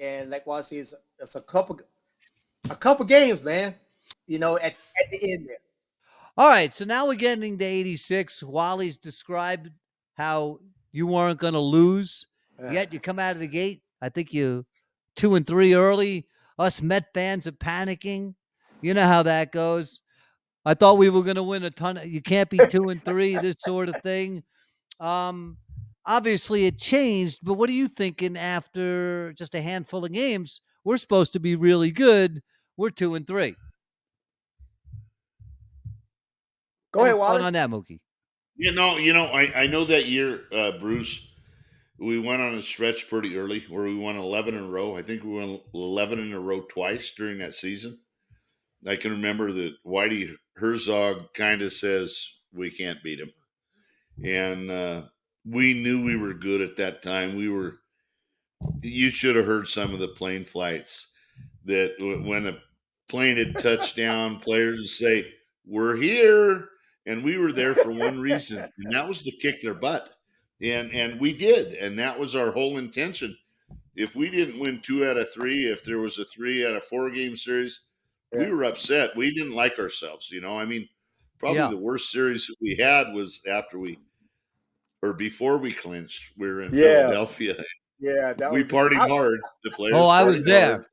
And like Wally says, it's a couple games, man. At the end there. All right, so now we're getting to '86. Wally's described how you weren't going to lose, yet you come out of the gate. I think you 2-3 early. Us Met fans are panicking. You know how that goes. I thought we were going to win a ton. You can't be 2-3. This sort of thing. Obviously, it changed. But what are you thinking after just a handful of games? We're supposed to be really good. We're 2-3. Go Any ahead, thought Wally. on that, Mookie? I know that year, Bruce, we went on a stretch pretty early where we won 11 in a row. I think we won 11 in a row twice during that season. I can remember that Whitey Herzog kind of says we can't beat him. And we knew we were good at that time. You should have heard some of the plane flights that when a plane had touched down, players would say, "We're here." And we were there for one reason, and that was to kick their butt. And we did. And that was our whole intention. If we didn't win 2 out of 3, if there was a 3 out of 4 game series, we Yeah. were upset. We didn't like ourselves. I mean, probably Yeah. the worst series that we had was before we clinched. We were in Yeah. Philadelphia. Yeah. That We was partied hard. The players Oh, I was partied there. hard.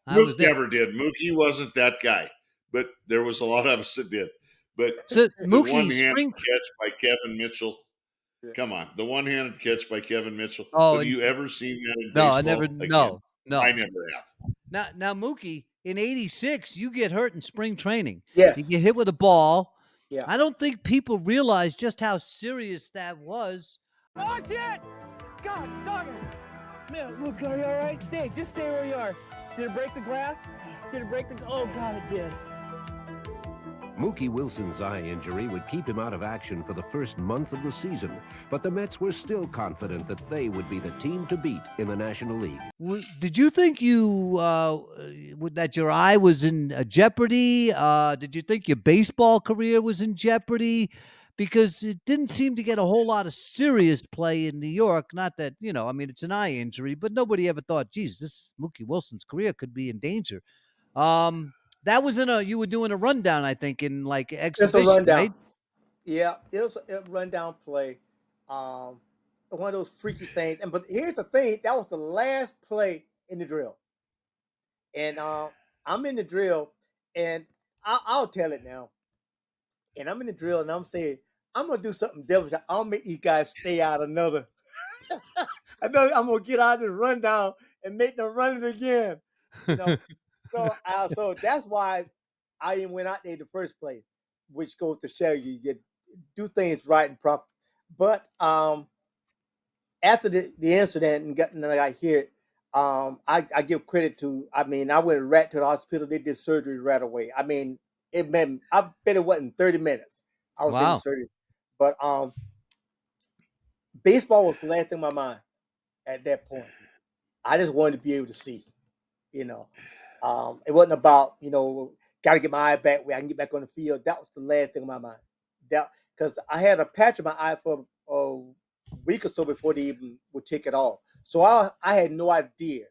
I was Mookie there. never did. Mookie wasn't that guy, but there was a lot of us that did. But So the Mookie, one-handed spring. catch by Kevin Mitchell. Yeah. Come on, the one-handed catch by Kevin Mitchell. Oh, Have and you ever seen that in no, baseball? I never. Again? No. I never have. Now, Mookie, in '86, you get hurt in spring training. Yes. You get hit with a ball. Yeah. I don't think people realize just how serious that was. Watch it! God, dog it! Man, look, are you all right? Just stay where you are. Did it break the glass? Did it break the... Oh, God, it did. Mookie Wilson's eye injury would keep him out of action for the first month of the season, but the Mets were still confident that they would be the team to beat in the National League. Did you think that your eye was in jeopardy? Did you think your baseball career was in jeopardy? Because it didn't seem to get a whole lot of serious play in New York. Not that, I mean, it's an eye injury, but nobody ever thought, geez, this Mookie Wilson's career could be in danger. That was you were doing a rundown, I think, in like It's exhibition, a rundown. right? Yeah, it was a rundown play. One of those freaky things. But here's the thing: that was the last play in the drill. And I'm in the drill, and I'll tell it now. And I'm in the drill, and I'm saying I'm gonna do something devilish. I'll make these guys stay out another. I'm gonna get out of the rundown and make them run it again. So that's why I even went out there in the first place, which goes to show you do things right and proper. But after the incident and I hear it, I give credit to. I mean, I went right to the hospital. They did surgery right away. I mean, I bet it wasn't 30 minutes. I was in the surgery. But baseball was the last thing in my mind at that point. I just wanted to be able to see. It wasn't about, got to get my eye back where I can get back on the field. That was the last thing in my mind. Because I had a patch in my eye for a week or so before they even would take it off. So I had no idea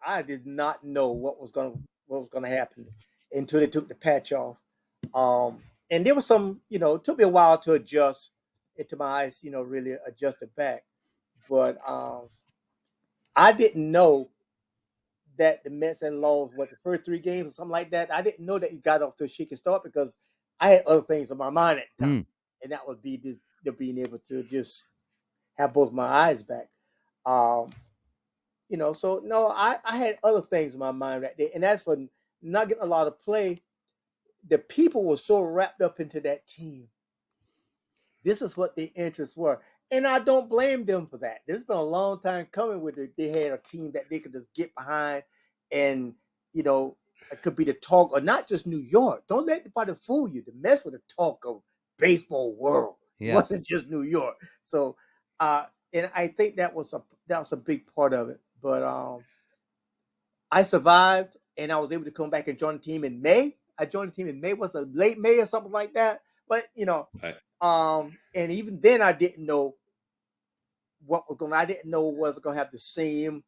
I did not know what was gonna happen until they took the patch off. And there was some, it took me a while to adjust into my eyes, really adjust it back. But I didn't know that the Mets and lost the first 3 games or something like that. I didn't know that he got off to a shaky start because I had other things on my mind at the time, and that would be being able to just have both my eyes back. So no, I had other things in my mind right there, and as for not getting a lot of play, the people were so wrapped up into that team. This is what their interests were. And I don't blame them for that. This has been a long time coming with it. They had a team that they could just get behind and, it could be the talk of not just New York. Don't let anybody fool you. The Mets were the talk of baseball world. Yeah. It wasn't just New York. So, and I think that was a big part of it. But I survived, and I was able to come back and join the team in May. I joined the team in May. Was a late May or something like that. But, Right. And even then I didn't know I didn't know was going to have the same,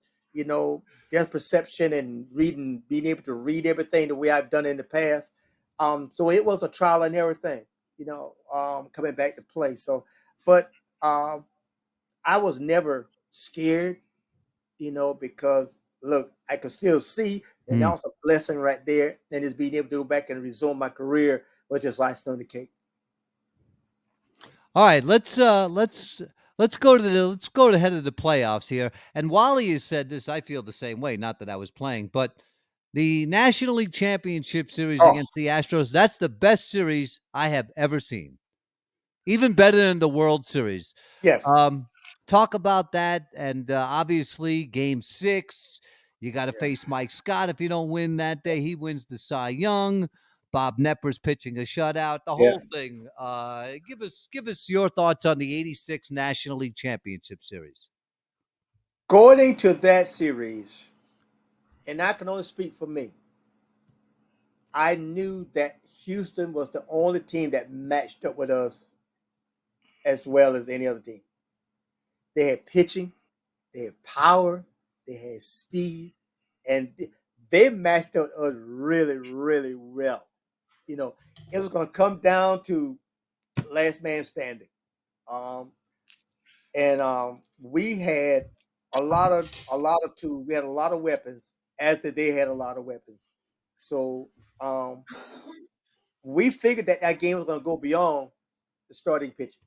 depth perception and being able to read everything the way I've done in the past. So it was a trial and error thing, coming back to play. So, but I was never scared, because look, I could still see, and that was a blessing right there. And just being able to go back and resume my career was just icing on the cake. All right, let's go to the head of the playoffs here. And Wally has said this. I feel the same way. Not that I was playing, but The National League Championship Series Oh, against the Astros, that's the best series I have ever seen. Even better than the World Series. yes. Um, Talk about that. And obviously, game 6, you got to face Mike Scott. If you don't win that day, he wins the Cy Young. Bob Knepper's pitching a shutout. The Yeah. whole thing. Give us your thoughts on the '86 National League Championship Series. Going into that series, and I can only speak for me, I knew that Houston was the only team that matched up with us as well as any other team. They had pitching, they had power, they had speed, and they matched up us really, really well. You know, it was going to come down to last man standing. Um, and we had a lot of tools. We had a lot of weapons, as did they had a lot of weapons. So um, we figured that game was going to go beyond the starting pitching,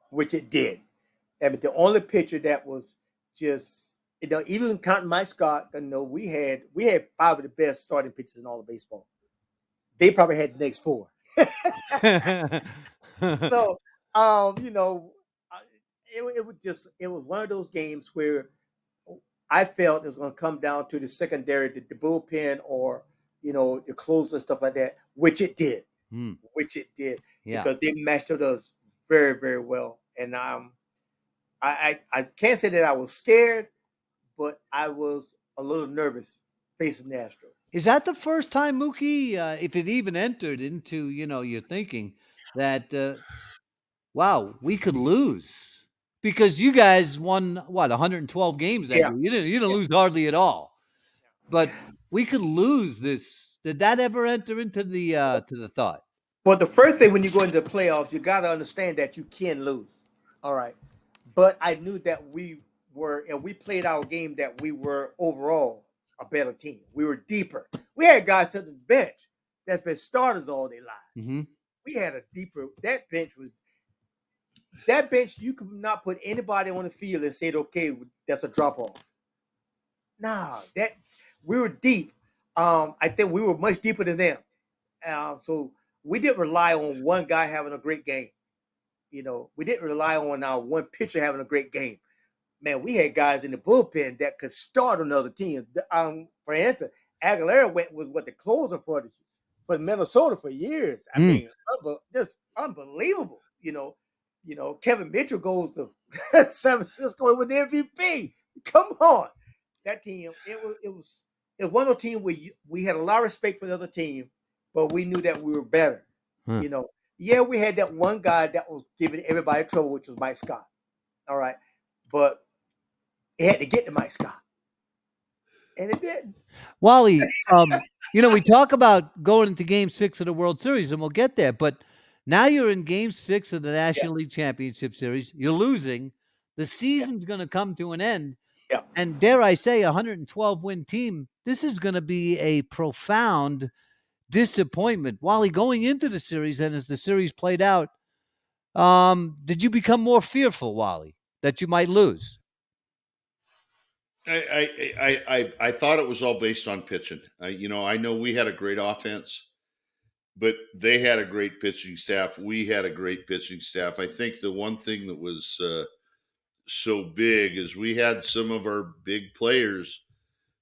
which it did. And the only pitcher that was just, even counting Mike Scott, we had 5 of the best starting pitchers in all of baseball. They probably had the next 4. So, you know, it was one of those games where I felt it was going to come down to the secondary, the bullpen, or the closer and stuff like that, which it did, Hmm. Yeah. because they matched up us very, very well. And I can't say that I was scared, but I was a little nervous facing the Astros. Is that the first time, Mookie, if it even entered into your thinking that wow, we could lose because you guys won what 112 games that Yeah, year. You didn't yeah. lose hardly at all, but we could lose this. Did that ever enter into the to the thought? Well, the first thing when you go into the playoffs, you got to understand that you can lose. All right. But I knew that and we played our game that we were overall a better team. We were deeper. We had guys sitting on the bench that's been starters all their lives. Mm-hmm. We had a deeper, that bench, you could not put anybody on the field and say, okay, that's a drop off. Nah, we were deep. I think we were much deeper than them. So we didn't rely on one guy having a great game. We didn't rely on our one pitcher having a great game. Man, we had guys in the bullpen that could start on other teams. For instance, Aguilera was the closer for Minnesota for years. I mean, just unbelievable. Kevin Mitchell goes to San Francisco with the MVP. Come on, that team. It was one of the teams where we had a lot of respect for the other team, but we knew that we were better. Yeah, we had that one guy that was giving everybody trouble, which was Mike Scott. All right, but it had to get to Mike Scott, and it didn't. Wally, we talk about going into Game 6 of the World Series, and we'll get there. But now you're in Game 6 of the Yeah, National League Championship Series. You're losing. The yeah, season's going to come to an end. yeah. And dare I say, a 112 win team, this is going to be a profound disappointment. Wally, going into the series and as the series played out, did you become more fearful, Wally, that you might lose? I thought it was all based on pitching. I know we had a great offense, but they had a great pitching staff. We had a great pitching staff. I think the one thing that was so big is we had some of our big players.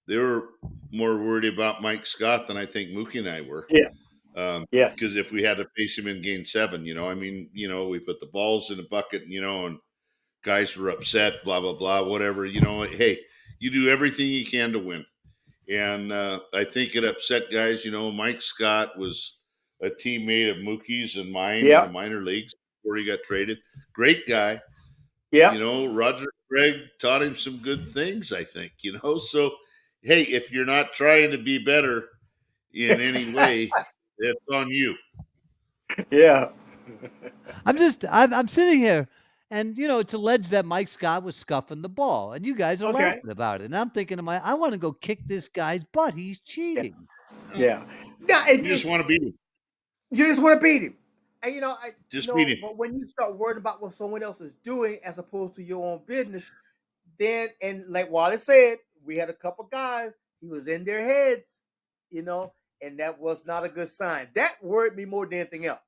They were more worried about Mike Scott than I think Mookie and I were. Yeah. Yes. Because if we had to face him in Game 7, we put the balls in the bucket, and guys were upset, blah blah blah, whatever. Hey, you do everything you can to win, and I think it upset guys. Mike Scott was a teammate of Mookie's and mine in the Yeah. minor leagues before he got traded. Great guy. Yeah. Roger Craig taught him some good things, I think. So hey, if you're not trying to be better in any way, it's on you. Yeah. I'm sitting here, and it's alleged that Mike Scott was scuffing the ball, and you guys are Okay. laughing about it. And I'm thinking I want to go kick this guy's butt. He's Yeah. cheating. Yeah. No, You just want to beat him. you just want to beat him. And Just beat him. but when you start worrying about what someone else is doing as opposed to your own business, then, and like Wally said, we had a couple guys. He was in their heads. and that was not a good sign. That worried me more than anything else.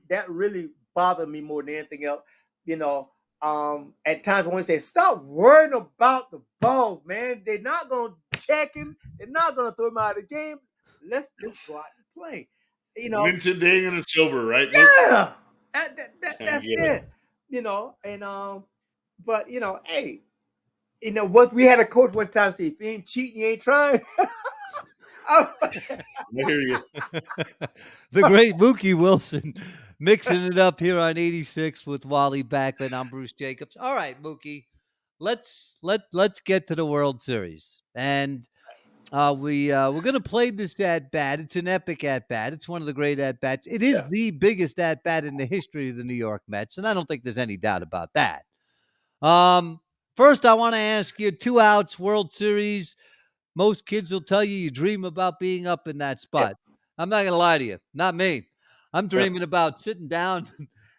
That really bothered me more than anything else. At times when we say, stop worrying about the balls, man. They're not going to check him. They're not going to throw him out of the game. Let's just go out and play. Win today and it's over, right? Yeah, that's Yeah. it. But hey, what we had a coach one time say, if you ain't cheating, you ain't trying. I hear you. The great Mookie WIlson mixing it up here on 86 with Wally Backman. I'm Bruce Jacobs. All right, Mookie, let's get to the World Series, and we're gonna play this at bat. It's an epic at bat. It's one of the great at bats. It is the biggest at bat in the history of the New York Mets, and I don't think there's any doubt about that. First, I want to ask you: 2 outs, World Series. Most kids will tell you dream about being up in that spot. I'm not going to lie to you. Not me. I'm dreaming about sitting down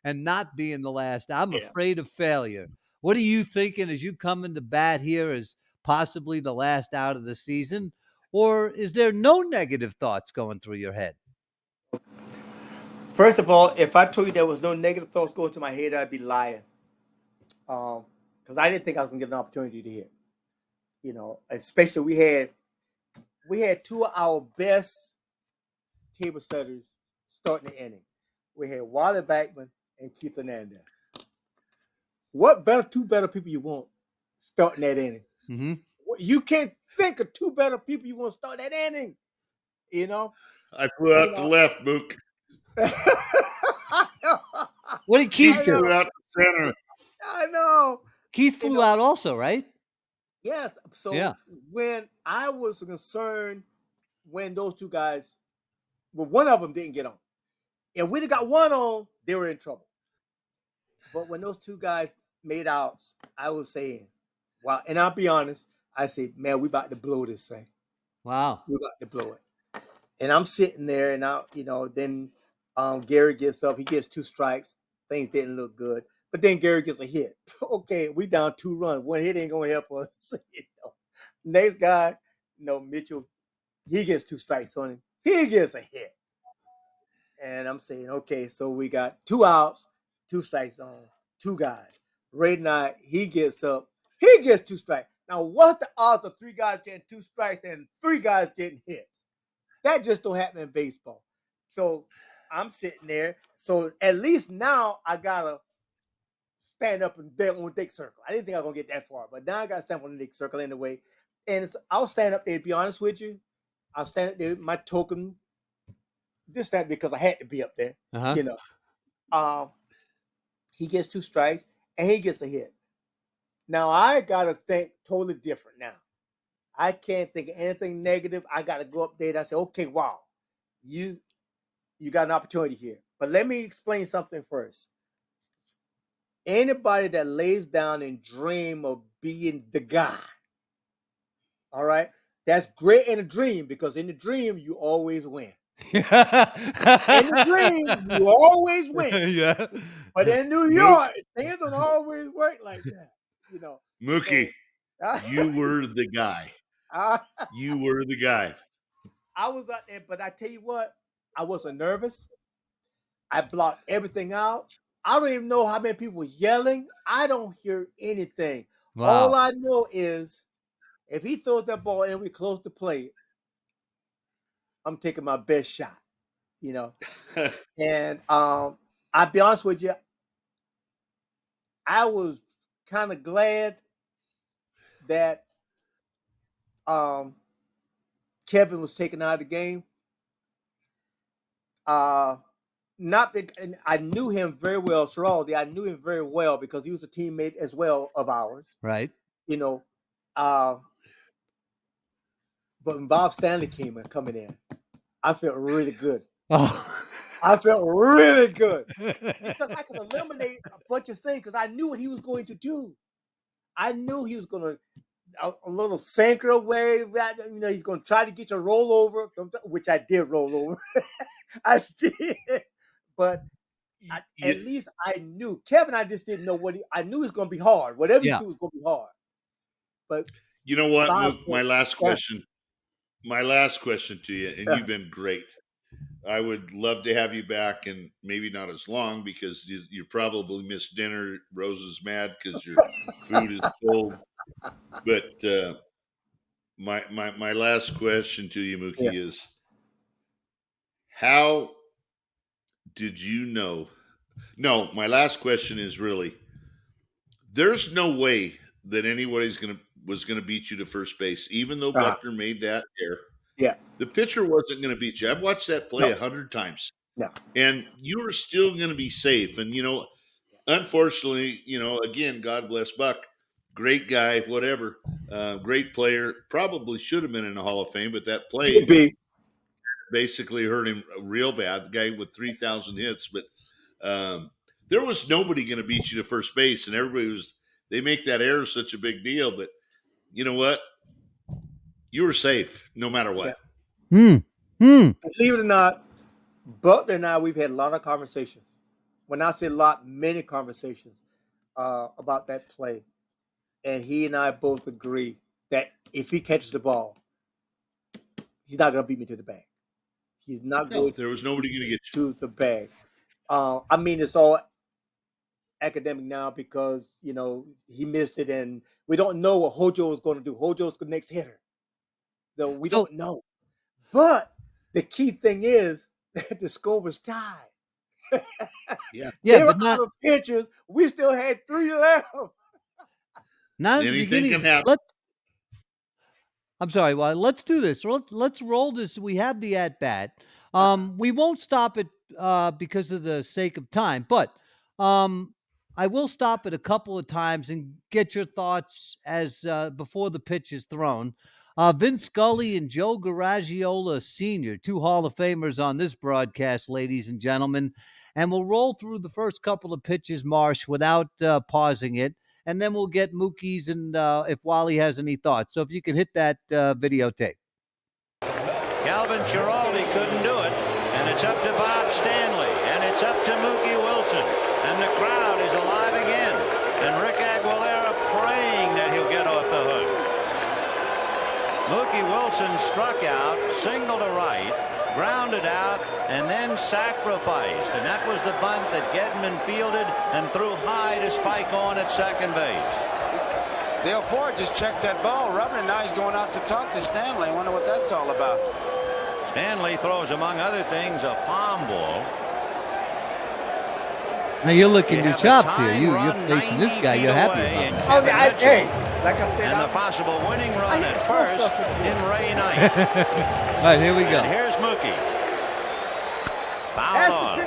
and not being the last. I'm afraid of failure. What are you thinking as you come into bat here as possibly the last out of the season? Or is there no negative thoughts going through your head? First of all, if I told you there was no negative thoughts going to my head, I'd be lying. Because I didn't think I was going to get an opportunity to hit. Especially we had 2 of our best table setters starting the inning. We had Wally Backman and Keith Hernandez. What 2 better people you want starting that inning? Mm-hmm. You can't think of 2 better people you want to start that inning. I flew out to left, Mook. What did Keith do? Flew out to center. I know. Keith flew out also, right? Yes. So when I was concerned when those 2 guys, one of them didn't get on. If we'd have got one on, they were in trouble. But when those 2 guys made outs, I was saying, wow. And I'll be honest, I said, man, we about to blow this thing. Wow. We about to blow it. And I'm sitting there and then Gary gets up, he gets 2 strikes. Things didn't look good. But then Gary gets a hit. Okay, we down 2 runs. 1 hit ain't gonna help us. Next guy, Mitchell, he gets 2 strikes on him. He gets a hit. And I'm saying, okay, so we got 2 outs, 2 strikes on 2 guys. Ray Knight, he gets up, he gets 2 strikes. Now, what's the odds of 3 guys getting 2 strikes and 3 guys getting hits? That just don't happen in baseball. So I'm sitting there. So at least now I gotta stand up and bet on the dick circle. I didn't think I was gonna get that far, but now I gotta stand on the dick circle anyway. And I'll stand up there, to be honest with you. I'll stand up there, my token. This time because I had to be up there. He gets 2 strikes and he gets a hit. Now I gotta think totally different now. I can't think of anything negative. I gotta go up there and I say, okay, wow, you got an opportunity here. But let me explain something first. Anybody that lays down and dream of being the guy, all right, that's great in a dream because in the dream you always win. In the dream, you always win. Yeah. But in New York, things don't always work like that. Mookie, you were the guy. You were the guy. I was out there, but I tell you what, I wasn't nervous. I blocked everything out. I don't even know how many people were yelling. I don't hear anything. Wow. All I know is if he throws that ball and we close the plate, I'm taking my best shot, And I'll be honest with you, I was kind of glad that Kevin was taken out of the game. Not because I knew him very well, Ciraldi. I knew him very well because he was a teammate as well of ours. Right. But when Bob Stanley coming in, I felt really good. Oh. I felt really good because I could eliminate a bunch of things because I knew what he was going to do. I knew he was going to a little sinker away. He's going to try to get you a rollover, which I did roll over. I did, but at least I knew. Kevin, I just didn't know I knew it was going to be hard. Whatever you do was going to be hard. But you know what, Luke, my last question. my last question to you, and you've been great. I would love to have you back, and maybe not as long because you probably missed dinner. Rose is mad because your food is cold. But my last question to you, Yeah. Mookie, is how did you know? No, my last question is really: there's no way that anybody's was gonna beat you to first base, even though Uh-huh. Buckner made that error. Yeah. The pitcher wasn't going to beat you. I've watched that play No. 100 times, No. and you were still going to be safe. And unfortunately, again, God bless Buck, great guy, whatever, great player. Probably should have been in the Hall of Fame, but that play Should be. basically hurt him real bad. The guy with 3,000 hits, but there was nobody going to beat you to first base, and everybody was. They make that error such a big deal, but you know what? You were safe no matter what. Yeah. Believe it or not, Butler and I, we've had a lot of conversations. When I say a lot, many conversations about that play. And he and I both agree that if he catches the ball, he's not going to beat me to the bag. He's not No, going there was nobody going to get you. to the bag. I mean, it's all academic now because, he missed it and we don't know what Hojo is going to do. Hojo's the next hitter. So we don't know. But the key thing is that the score was tied. Yeah. They were but out of pitchers. We still had 3 left. not at the Anything beginning. can happen. I'm sorry. Well, let's do this. Let's roll this. We have the at bat. We won't stop it because of the sake of time, but I will stop it a couple of times and get your thoughts as before the pitch is thrown. Vince Scully and Joe Garagiola Sr., 2 Hall of Famers on this broadcast, ladies and gentlemen, and we'll roll through the first couple of pitches, Marsh, without pausing it. And then we'll get Mookie's and if Wally has any thoughts. So if you can hit that videotape. Calvin Giraldi couldn't do it, and it's up to Bob Stanley, and it's up to Mookie Wilson, and the crowd is alive again, and Rick Aguilera praying that he'll get off the hook. Mookie Wilson struck out, single to right, grounded out, and then sacrificed, and that was the bunt that Gedman fielded and threw high to Spike on at second base. Dale Ford just checked that ball, rubbing it. Now he's going out to talk to Stanley. I wonder what that's all about. Stanley throws, among other things, a palm ball. Now you're licking your chops here. You're facing this guy. You're happy about that. Hey, like I said, and the possible winning run at first in Ray Knight. All right, here we go. And here's Mookie. Foul on.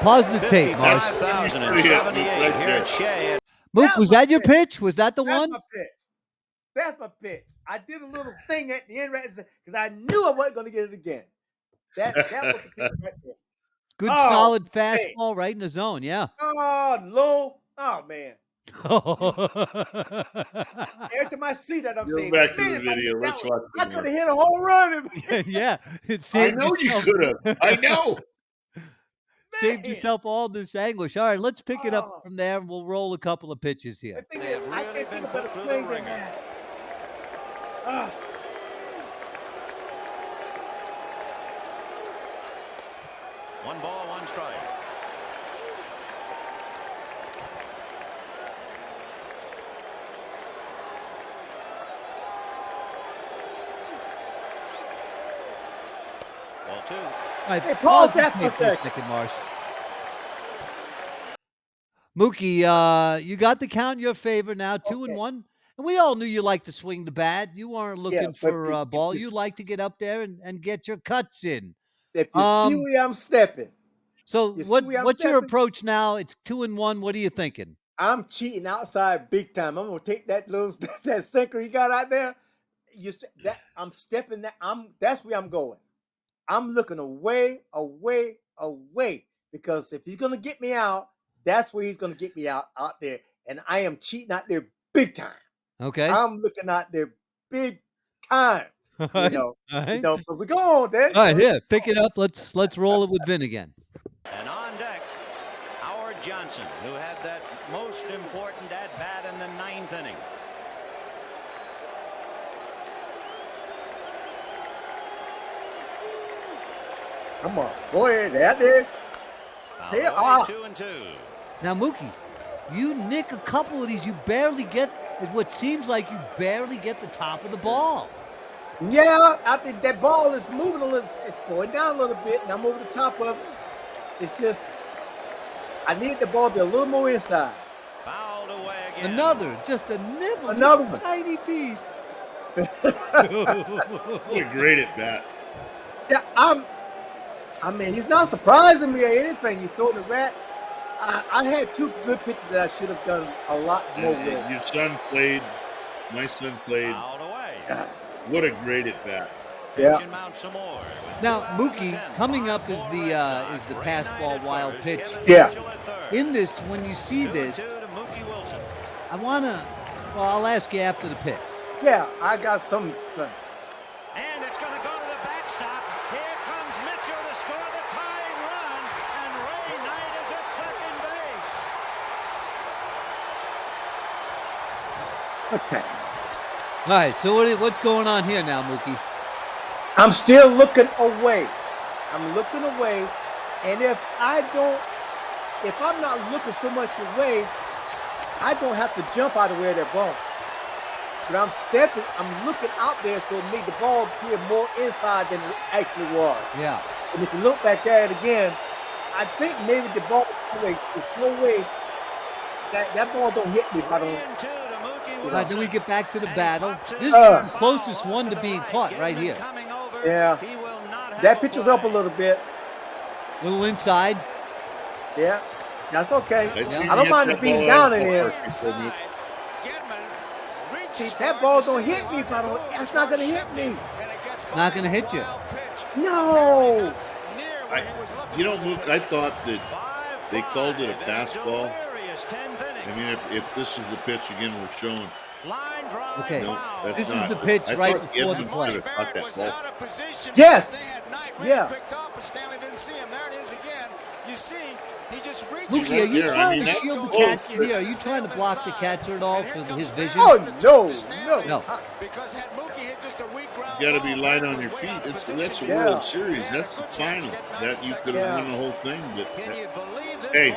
Pause the tape, Marsh. 55,078 here at Shea. Mook, was that your pitch? Was that the one? My pitch. That's my pitch. I did a little thing at the end because I knew I wasn't going to get it again. That was the pitch right there. Good solid fastball right in the zone, yeah. Oh, low. Oh, man. Every time I see that, I'm saying, back to the video. Let's watch I could have hit a home run. Yeah. I know you could have. I know. Saved yourself all this anguish. All right, let's pick it up from there, and we'll roll a couple of pitches here. The thing is, I can't think of a better swing than that. 1 ball, 1 strike. Ball 2. All right, Hey, pause that for a second, Marsh. Mookie, you got the count in your favor now, 2-1. And we all knew you liked to swing the bat. You weren't looking for a ball. You like to get up there and get your cuts in. If you see where I'm stepping. So what's your approach now? It's 2-1. What are you thinking? I'm cheating outside big time. I'm gonna take that little that sinker you got out there. I'm stepping that. That's where I'm going. I'm looking away because if he's gonna get me out, that's where he's gonna get me out there, and I am cheating out there big time. Okay, I'm looking out there big time. All right. But we go on there. All right, here, pick it up. Let's roll it with Vin again. And on deck, Howard Johnson, who had that most important at bat in the 9th inning. Come on. Go ahead. That there. Say it. Ah. 2-2. Now, Mookie, you nick a couple of these. You barely get what seems like you barely get the top of the ball. Yeah, I think that ball is moving a little. It's going down a little bit, and I'm over the top of it. It's just, I need the ball to be a little more inside. Fouled away again. Just a nibble. Another just a one. tiny piece. What a great at bat. Yeah, I mean, he's not surprising me or anything. You throw the rat. I had two good pitches that I should have done a lot more with. Your son played. My son played. Fouled away. What a great at bat. Yeah. Mount some more. Now, Mookie, coming up is the pass ball wild pitch. Yeah. In this, when you see this, I wanna. Well, I'll ask you after the pitch. Yeah, I got some. And it's going to go to the backstop. Here comes Mitchell to score the tying run, and Ray Knight is at second base. Okay. All right. So what's going on here now, Mookie? I'm still looking away. I'm looking away, and if I'm not looking so much away, I don't have to jump out of where that ball. But I'm stepping, I'm looking out there, so it made the ball appear more inside than it actually was. Yeah. And if you look back at it again, I think maybe the ball, there's no way that ball don't hit me if I don't. All right, then we get back to the battle. This is the closest one to being caught right here. Yeah. That pitch was up a little bit. Little inside. Yeah. That's okay. Yeah. I don't mind it being down in there. See, that ball don't hit me if I don't. That's not going to hit me. Not going to hit you. No. Luke, I thought that they called it a fastball. I mean, if this is the pitch again we're showing. Okay. No, that's This not. is the pitch I right thought before the Edmonds play. could have caught that ball. Yes. Yeah. Mookie, are you there. trying I mean, to that shield the goes- catcher here? Are you trying to block the catcher at all for his vision? Oh, no. No. You got to be light on your feet. That's the World Series. That's the final. That you could have won the whole thing. But hey,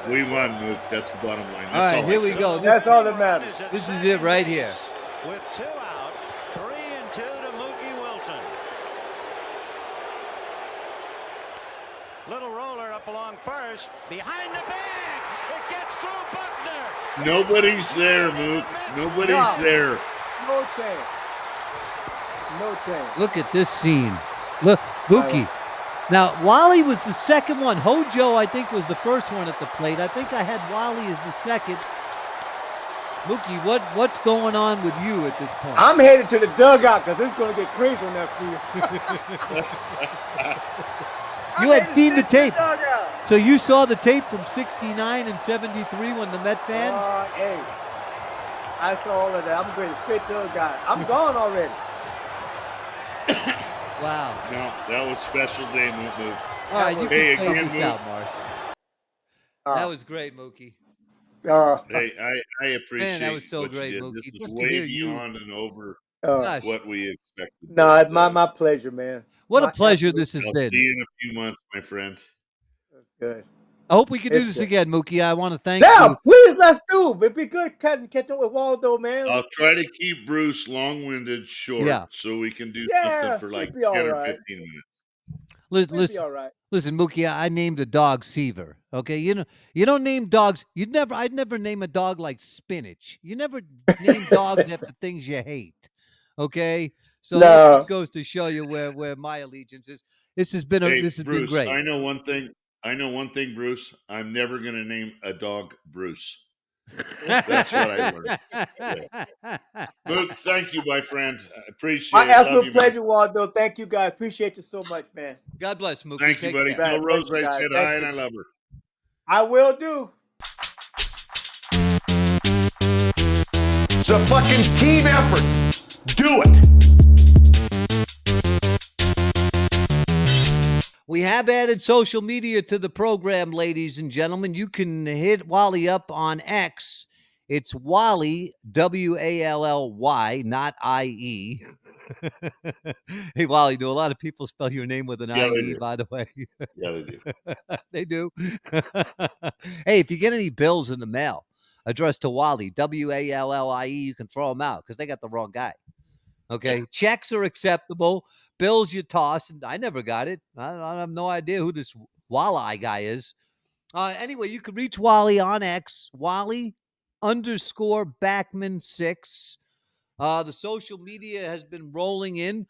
we won, Luke. That's the bottom line. All That's right, here we go. That's all that matters. This is it right here. With 2 out, 3-2 to Mookie WIlson. Little roller up along first, behind the bag. It gets through Buckner. Nobody's there, Mook. Nobody's No. there. No chance. No chance. Look at this scene. Look, Mookie. Now, Wally was the second one. Hojo, I think, was the first one at the plate. I think I had Wally as the second. Mookie, what's going on with you at this point? I'm headed to the dugout because it's going to get crazy on that field. You had seen the tape. Dugout. So you saw the tape from 69 and 73 when the Met fans? Hey, I saw all of that. I'm going straight to the dugout. I'm gone already. Wow. No, that was special day, Mook. All right, you Hey, can play again, this out, Marsh. That was great, Mookie. Hey, I appreciate Man, that was so what you great, did. Mookie. This Just is to hear way you. beyond and over Gosh. what we expected. No, it's my pleasure, man. What a My pleasure absolute- this has I'll been. see you in a few months, my friend. That's good. I hope we can do It's this good. again, Mookie. I want to thank Yeah, you. please, let's do. It'd be good catch up with Waldo, man. I'll try to keep Bruce long-winded short Yeah. Yeah, so we can do something for like it'd be all 10 or right. 15 minutes. It'd be Listen, all right. listen, Mookie. I named a dog Seaver. Okay, you don't name dogs. I'd never name a dog like Spinach. You never name dogs after things you hate. Okay, so that No. just goes to show you where my allegiance is. This has been Hey, been Bruce, great. I know one thing, Bruce. I'm never going to name a dog Bruce. That's what I learned. Luke, thank you, my friend. I appreciate My it. Love absolute you, man. pleasure, Waldo. Thank you, guys. Appreciate you so much, man. God bless, Mookie. Thank you, Take buddy. care. care. Tell Rose Thank you, I guys. said Thank hi and you. I love her. I will do. It's a fucking team effort. Do it. We have added social media to the program, ladies and gentlemen. You can hit Wally up on X. It's Wally, WALLY, not IE. Hey, Wally, do a lot of people spell your name with an Yeah, they IE, do. by the way? Yeah, they do. They do. Hey, if you get any bills in the mail addressed to Wally, Wallie, you can throw them out because they got the wrong guy. Okay. Checks are acceptable. Bills you toss. And I never got it. I have no idea who this Walleye guy is. Anyway, you can reach Wally on X, Wally_Backman6. The social media has been rolling in.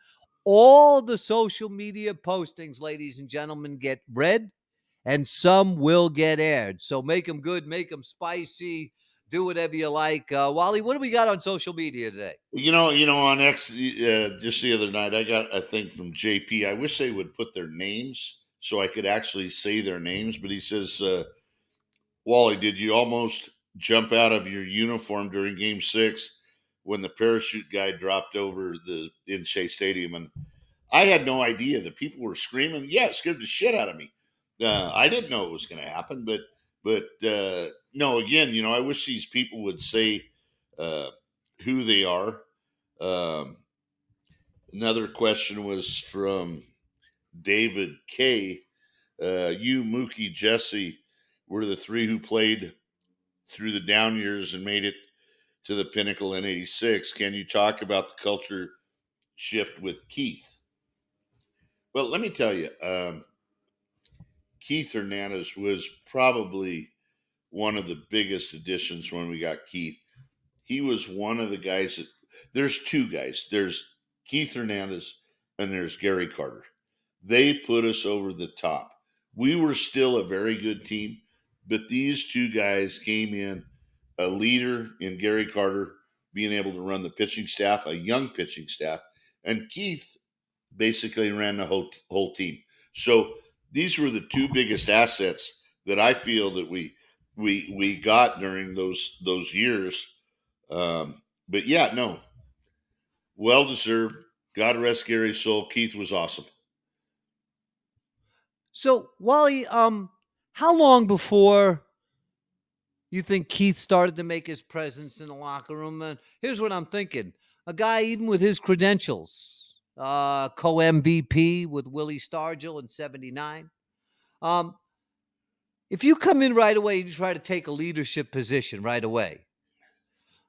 All the social media postings, ladies and gentlemen, get read and some will get aired. So make them good, make them spicy, do whatever you like. Wally, what do we got on social media today? On X, just the other night, I got a thing from JP. I wish they would put their names so I could actually say their names. But he says, Wally, did you almost jump out of your uniform during Game 6 when the parachute guy dropped over in Shea Stadium? And I had no idea that people were screaming. Yeah, it scared the shit out of me. I didn't know it was going to happen, but no. Again, I wish these people would say who they are. Um, Another question was from David K. You, Mookie, Jesse were the three who played through the down years and made it to the pinnacle in '86. Can you talk about the culture shift with Keith? Well, let me tell you, Keith Hernandez was probably one of the biggest additions when we got Keith. He was one of the guys there's two guys. There's Keith Hernandez and there's Gary Carter. They put us over the top. We were still a very good team, but these two guys came in, a leader in Gary Carter being able to run the pitching staff, a young pitching staff, and Keith basically ran the whole team. So these were the two biggest assets that I feel that we got during those years. But yeah, no, well deserved. God rest Gary's soul. Keith was awesome. So, Wally, how long before you think Keith started to make his presence in the locker room? And here's what I'm thinking. A guy, even with his credentials, co-MVP with Willie Stargell in '79. If you come in right away and you try to take a leadership position right away,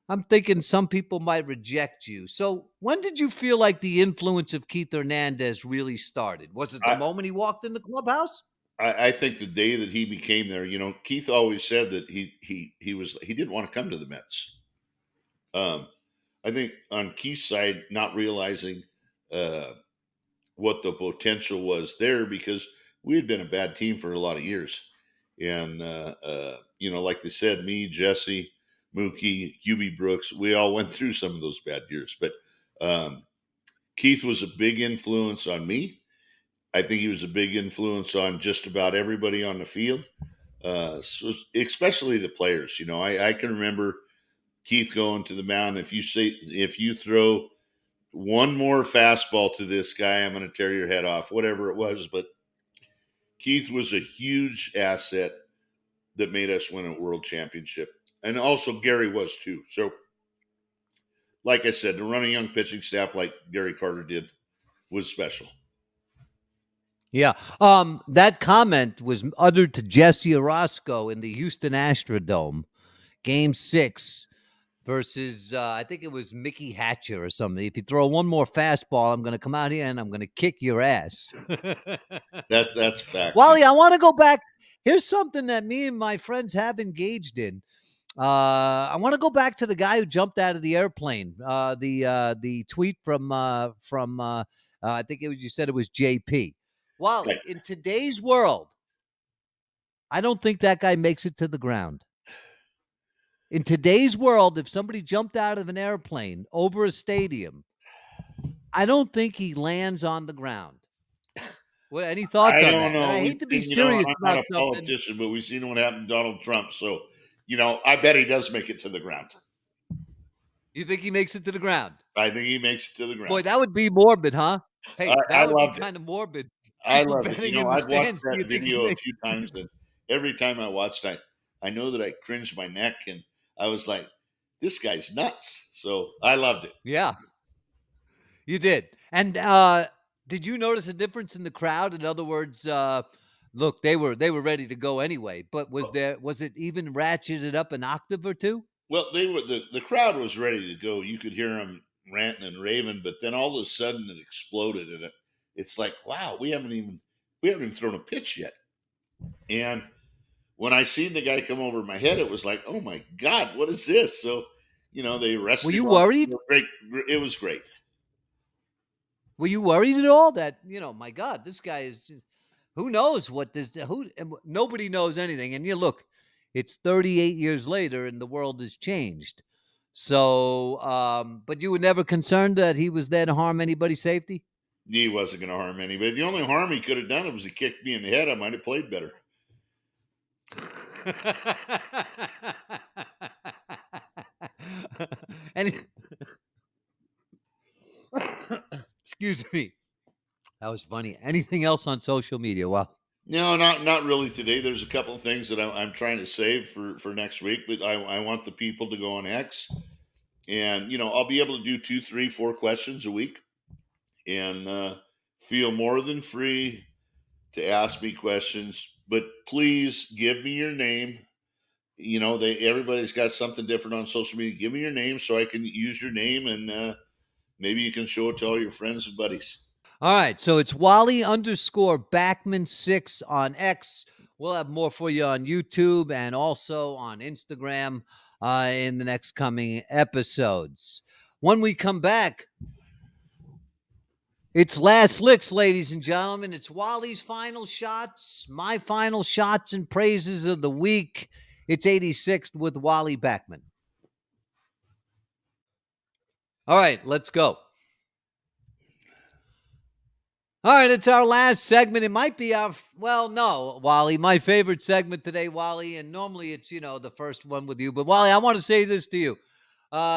I'm thinking some people might reject you. So when did you feel like the influence of Keith Hernandez really started? Was it the moment he walked in the clubhouse? I think the day that he became there, Keith always said that he didn't want to come to the Mets. I think on Keith's side, not realizing what the potential was there because we had been a bad team for a lot of years. And, like they said, me, Jesse, Mookie, Hubie Brooks, we all went through some of those bad years. But Keith was a big influence on me. I think he was a big influence on just about everybody on the field, so especially the players. I can remember Keith going to the mound. If you throw one more fastball to this guy, I'm going to tear your head off, whatever it was. But Keith was a huge asset that made us win a world championship. And also Gary was too. So, like I said, to run a young pitching staff like Gary Carter did was special. Yeah. That comment was uttered to Jesse Orozco in the Houston Astrodome, Game 6 versus, I think it was Mickey Hatcher or something. If you throw one more fastball, I'm going to come out here and I'm going to kick your ass. That's fact. Wally, I want to go back. Here's something that me and my friends have engaged in. I want to go back to the guy who jumped out of the airplane. The tweet from I think you said it was JP. Wally, Right. in today's world, I don't think that guy makes it to the ground. In today's world, if somebody jumped out of an airplane over a stadium, I don't think he lands on the ground. Well, any thoughts on that? Know. And I hate to be serious I'm about not a something. politician, but we've seen what happened to Donald Trump. So, I bet he does make it to the ground. You think he makes it to the ground? I think he makes it to the ground. Boy, that would be morbid, huh? Hey, that would be kind of morbid. I People love it. betting in the I've watched stands. Do you that think he video a makes few it to times, and every time I watched, I know that I cringed my neck, and I was like, "This guy's nuts." So I loved it. Yeah. You did. And did you notice a difference in the crowd? In other words, look, they were ready to go anyway, but was it even ratcheted up an octave or two? Well, they were the crowd was ready to go. You could hear them ranting and raving, but then all of a sudden it exploded, and it's like, wow, we haven't even thrown a pitch yet. And when I seen the guy come over my head, it was like, oh my god, what is this? So, they Were arrested you him. worried? Great, it was great. Were you worried at all that, my God, this guy is who knows what this who nobody knows anything. And you look, it's 38 years later and the world has changed. So, but you were never concerned that he was there to harm anybody's safety? He wasn't going to harm anybody. The only harm he could have done was he kicked me in the head. I might have played better. and excuse me. That was funny. Anything else on social media? Well, No, not really today. There's a couple of things that I'm trying to save for next week, but I want the people to go on X, and I'll be able to do 2, 3, 4 questions a week, and feel more than free to ask me questions. But please give me your name. Everybody's got something different on social media. Give me your name so I can use your name, and maybe you can show it to all your friends and buddies. all right. So it's Wally_Backman6 on X. We'll have more for you on YouTube and also on Instagram in the next coming episodes. When we come back, it's Last Licks, ladies and gentlemen. It's Wally's final shots, my final shots and praises of the week. It's 86th with Wally Backman. All right, let's go. All right, it's our last segment. It might be no, Wally, my favorite segment today, Wally, and normally it's, the first one with you. But, Wally, I want to say this to you.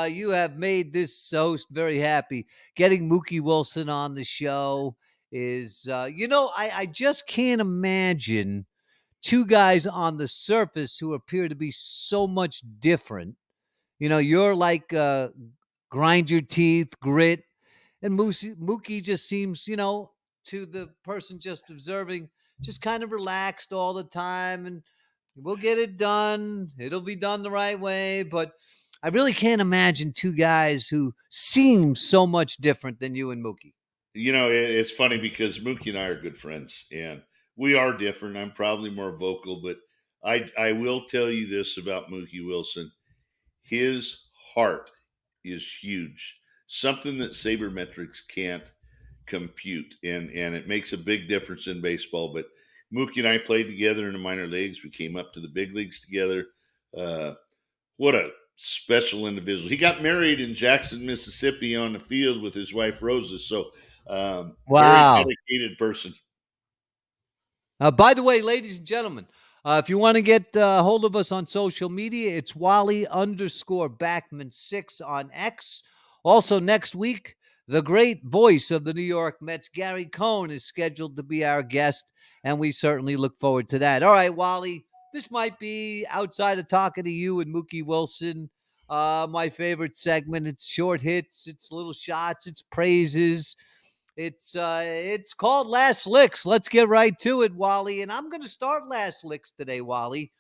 You have made this host very happy. Getting Mookie WIlson on the show is, I just can't imagine two guys on the surface who appear to be so much different. You're like grind your teeth, grit, and Mookie just seems, to the person just observing, just kind of relaxed all the time, and we'll get it done. It'll be done the right way. But I really can't imagine two guys who seem so much different than you and Mookie. It's funny because Mookie and I are good friends, and we are different. I'm probably more vocal, but I will tell you this about Mookie WIlson. His heart is huge, something that sabermetrics can't compute, and it makes a big difference in baseball. But Mookie and I played together in the minor leagues. We came up to the big leagues together. What a special individual. He got married in Jackson, Mississippi on the field with his wife Rosa. So Wow. very dedicated person. By the way, ladies and gentlemen, if you want to get hold of us on social media, it's Wally_Backman6 on X. Also, next week, the great voice of the New York Mets, Gary Cohn, is scheduled to be our guest, and we certainly look forward to that. All right, Wally, this might be outside of talking to you and Mookie WIlson. My favorite segment. It's short hits, it's little shots, it's praises. It's called Last Licks. Let's get right to it, Wally. And I'm going to start Last Licks today, Wally,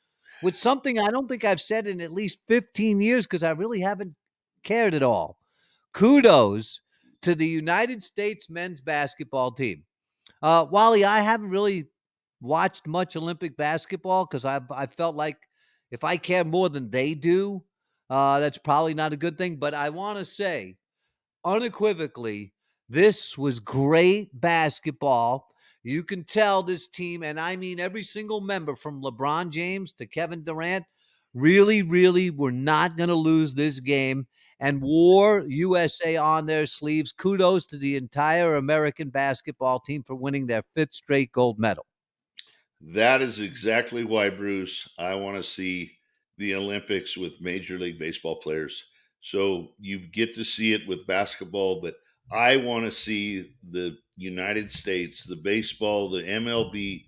with something I don't think I've said in at least 15 years because I really haven't cared at all. Kudos to the United States men's basketball team. Wally, I haven't really watched much Olympic basketball because I felt like if I care more than they do, that's probably not a good thing. But I want to say unequivocally, this was great basketball. You can tell this team, and I mean every single member from LeBron James to Kevin Durant, really, really were not going to lose this game and wore USA on their sleeves. Kudos to the entire American basketball team for winning their 5th straight gold medal. That is exactly why, Bruce, I want to see the Olympics with Major League Baseball players. So you get to see it with basketball, but I want to see the United States, the baseball, the MLB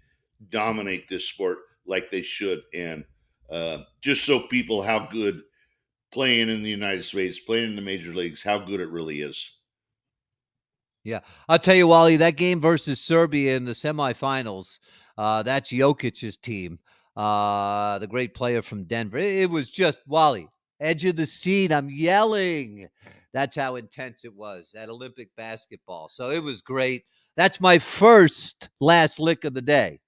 dominate this sport like they should. And just show people how good playing in the United States, playing in the major leagues, how good it really is. Yeah. I'll tell you, Wally, that game versus Serbia in the semifinals, that's Jokic's team, the great player from Denver. It was just, Wally, edge of the seat. I'm yelling. That's how intense it was at Olympic basketball. So it was great. That's my first last lick of the day.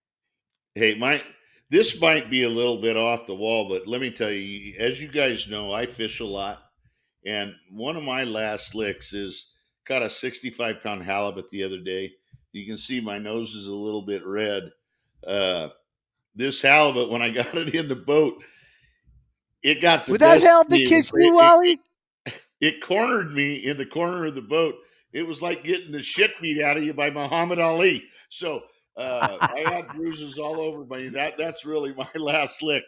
Hey, this might be a little bit off the wall, but let me tell you, as you guys know, I fish a lot. And one of my last licks is caught a 65-pound halibut the other day. You can see my nose is a little bit red. This halibut, when I got it in the boat, it got the Would that best help of to me. kiss you, Wally? It cornered me in the corner of the boat. It was like getting the shit beat out of you by Muhammad Ali. So I had bruises all over me. That's really my last lick.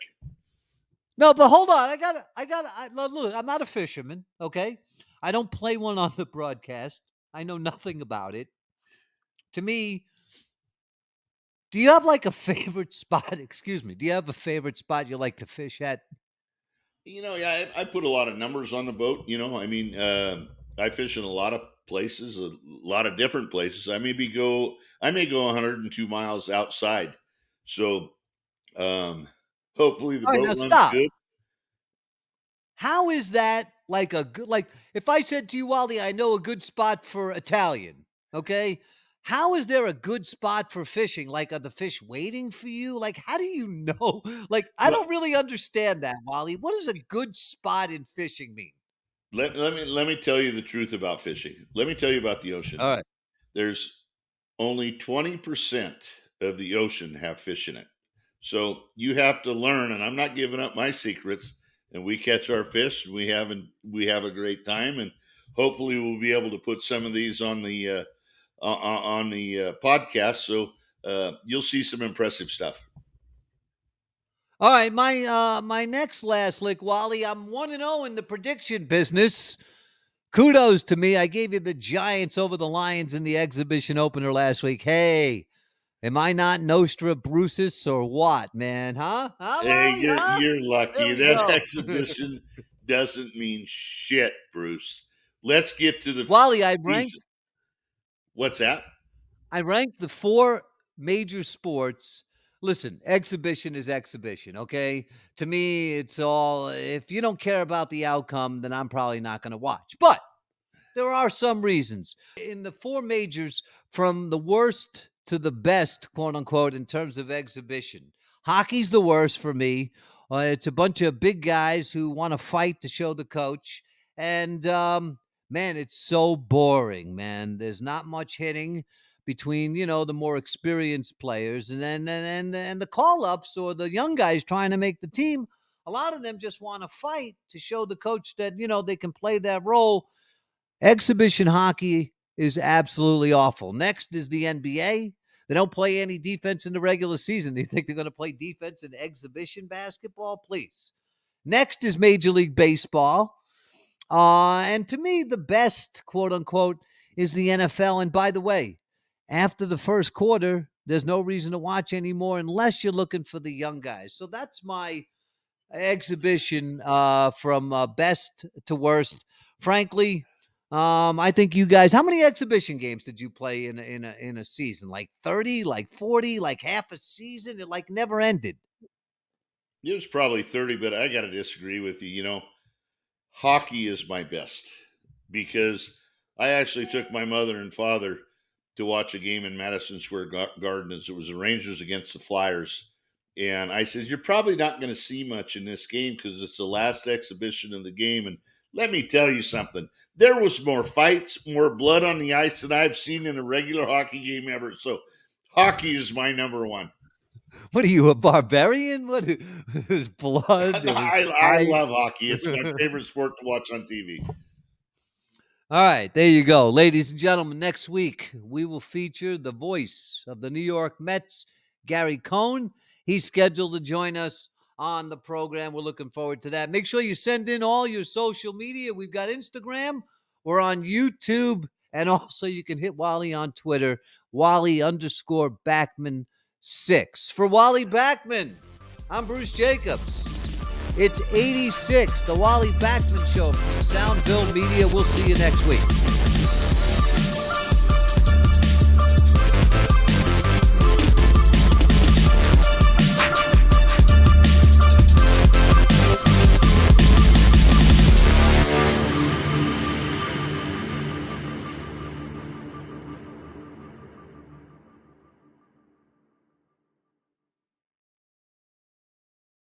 No, but hold on. Look, I'm not a fisherman, okay? I don't play one on the broadcast. I know nothing about it. To me, do you have like a favorite spot? Excuse me. Do you have a favorite spot you like to fish at? Yeah, I put a lot of numbers on the boat. I fish in a lot of places, a lot of different places. I may go 102 miles outside. So hopefully the All right, boat now runs stop. good. How is that like a good, like if I said to you, Wally, I know a good spot for Italian, okay? How is there a good spot for fishing? Like, are the fish waiting for you? Like, how do you know? Like, I Well, don't really understand that, Wally. What does a good spot in fishing mean? let me tell you the truth about fishing. Let me tell you about the ocean. All right. There's only 20% of the ocean have fish in it. So you have to learn, and I'm not giving up my secrets. And we catch our fish. We have a great time, and hopefully we'll be able to put some of these on the podcast. So you'll see some impressive stuff. All right, my next last lick, Wally. I'm 1-0 in the prediction business. Kudos to me. I gave you the Giants over the Lions in the exhibition opener last week. Hey, am I not Nostra Brutus or what, man? Huh? Hey, Wally? Huh? you're lucky. There we That go. exhibition doesn't mean shit, Bruce. Let's get to the Wally, season. What's that? I ranked the 4 major sports. Listen, exhibition is exhibition, okay? To me, it's all, if you don't care about the outcome, then I'm probably not going to watch. But there are some reasons. In the 4 majors, from the worst to the best, quote unquote, in terms of exhibition, hockey's the worst for me. It's a bunch of big guys who want to fight to show the coach. And, man, it's so boring, man. There's not much hitting between, the more experienced players and then and the call-ups or the young guys trying to make the team. A lot of them just want to fight to show the coach that, they can play that role. Exhibition hockey is absolutely awful. Next is the NBA. They don't play any defense in the regular season. They think they're going to play defense in exhibition basketball? Please. Next is Major League Baseball. And to me, the best, quote unquote, is the NFL. And by the way, after the first quarter, there's no reason to watch anymore unless you're looking for the young guys. So that's my exhibition from best to worst. Frankly, I think you guys, how many exhibition games did you play in a season? Like 30, like 40, like half a season? It like never ended. It was probably 30, but I got to disagree with you. Hockey is my best because I actually took my mother and father to watch a game in Madison Square Garden. It was the Rangers against the Flyers. And I said, you're probably not going to see much in this game because it's the last exhibition of the game. And let me tell you something. There was more fights, more blood on the ice than I've seen in a regular hockey game ever. So hockey is my number one. What are you, a barbarian? What is blood? No, I love hockey. It's my favorite sport to watch on TV. All right, there you go. Ladies and gentlemen, next week we will feature the voice of the New York Mets, Gary Cohn. He's scheduled to join us on the program. We're looking forward to that. Make sure you send in all your social media. We've got Instagram. We're on YouTube. And also you can hit Wally on Twitter, Wally_Backman 6. For Wally Backman, I'm Bruce Jacobs. It's 86, the Wally Backman Show from Soundville Media. We'll see you next week.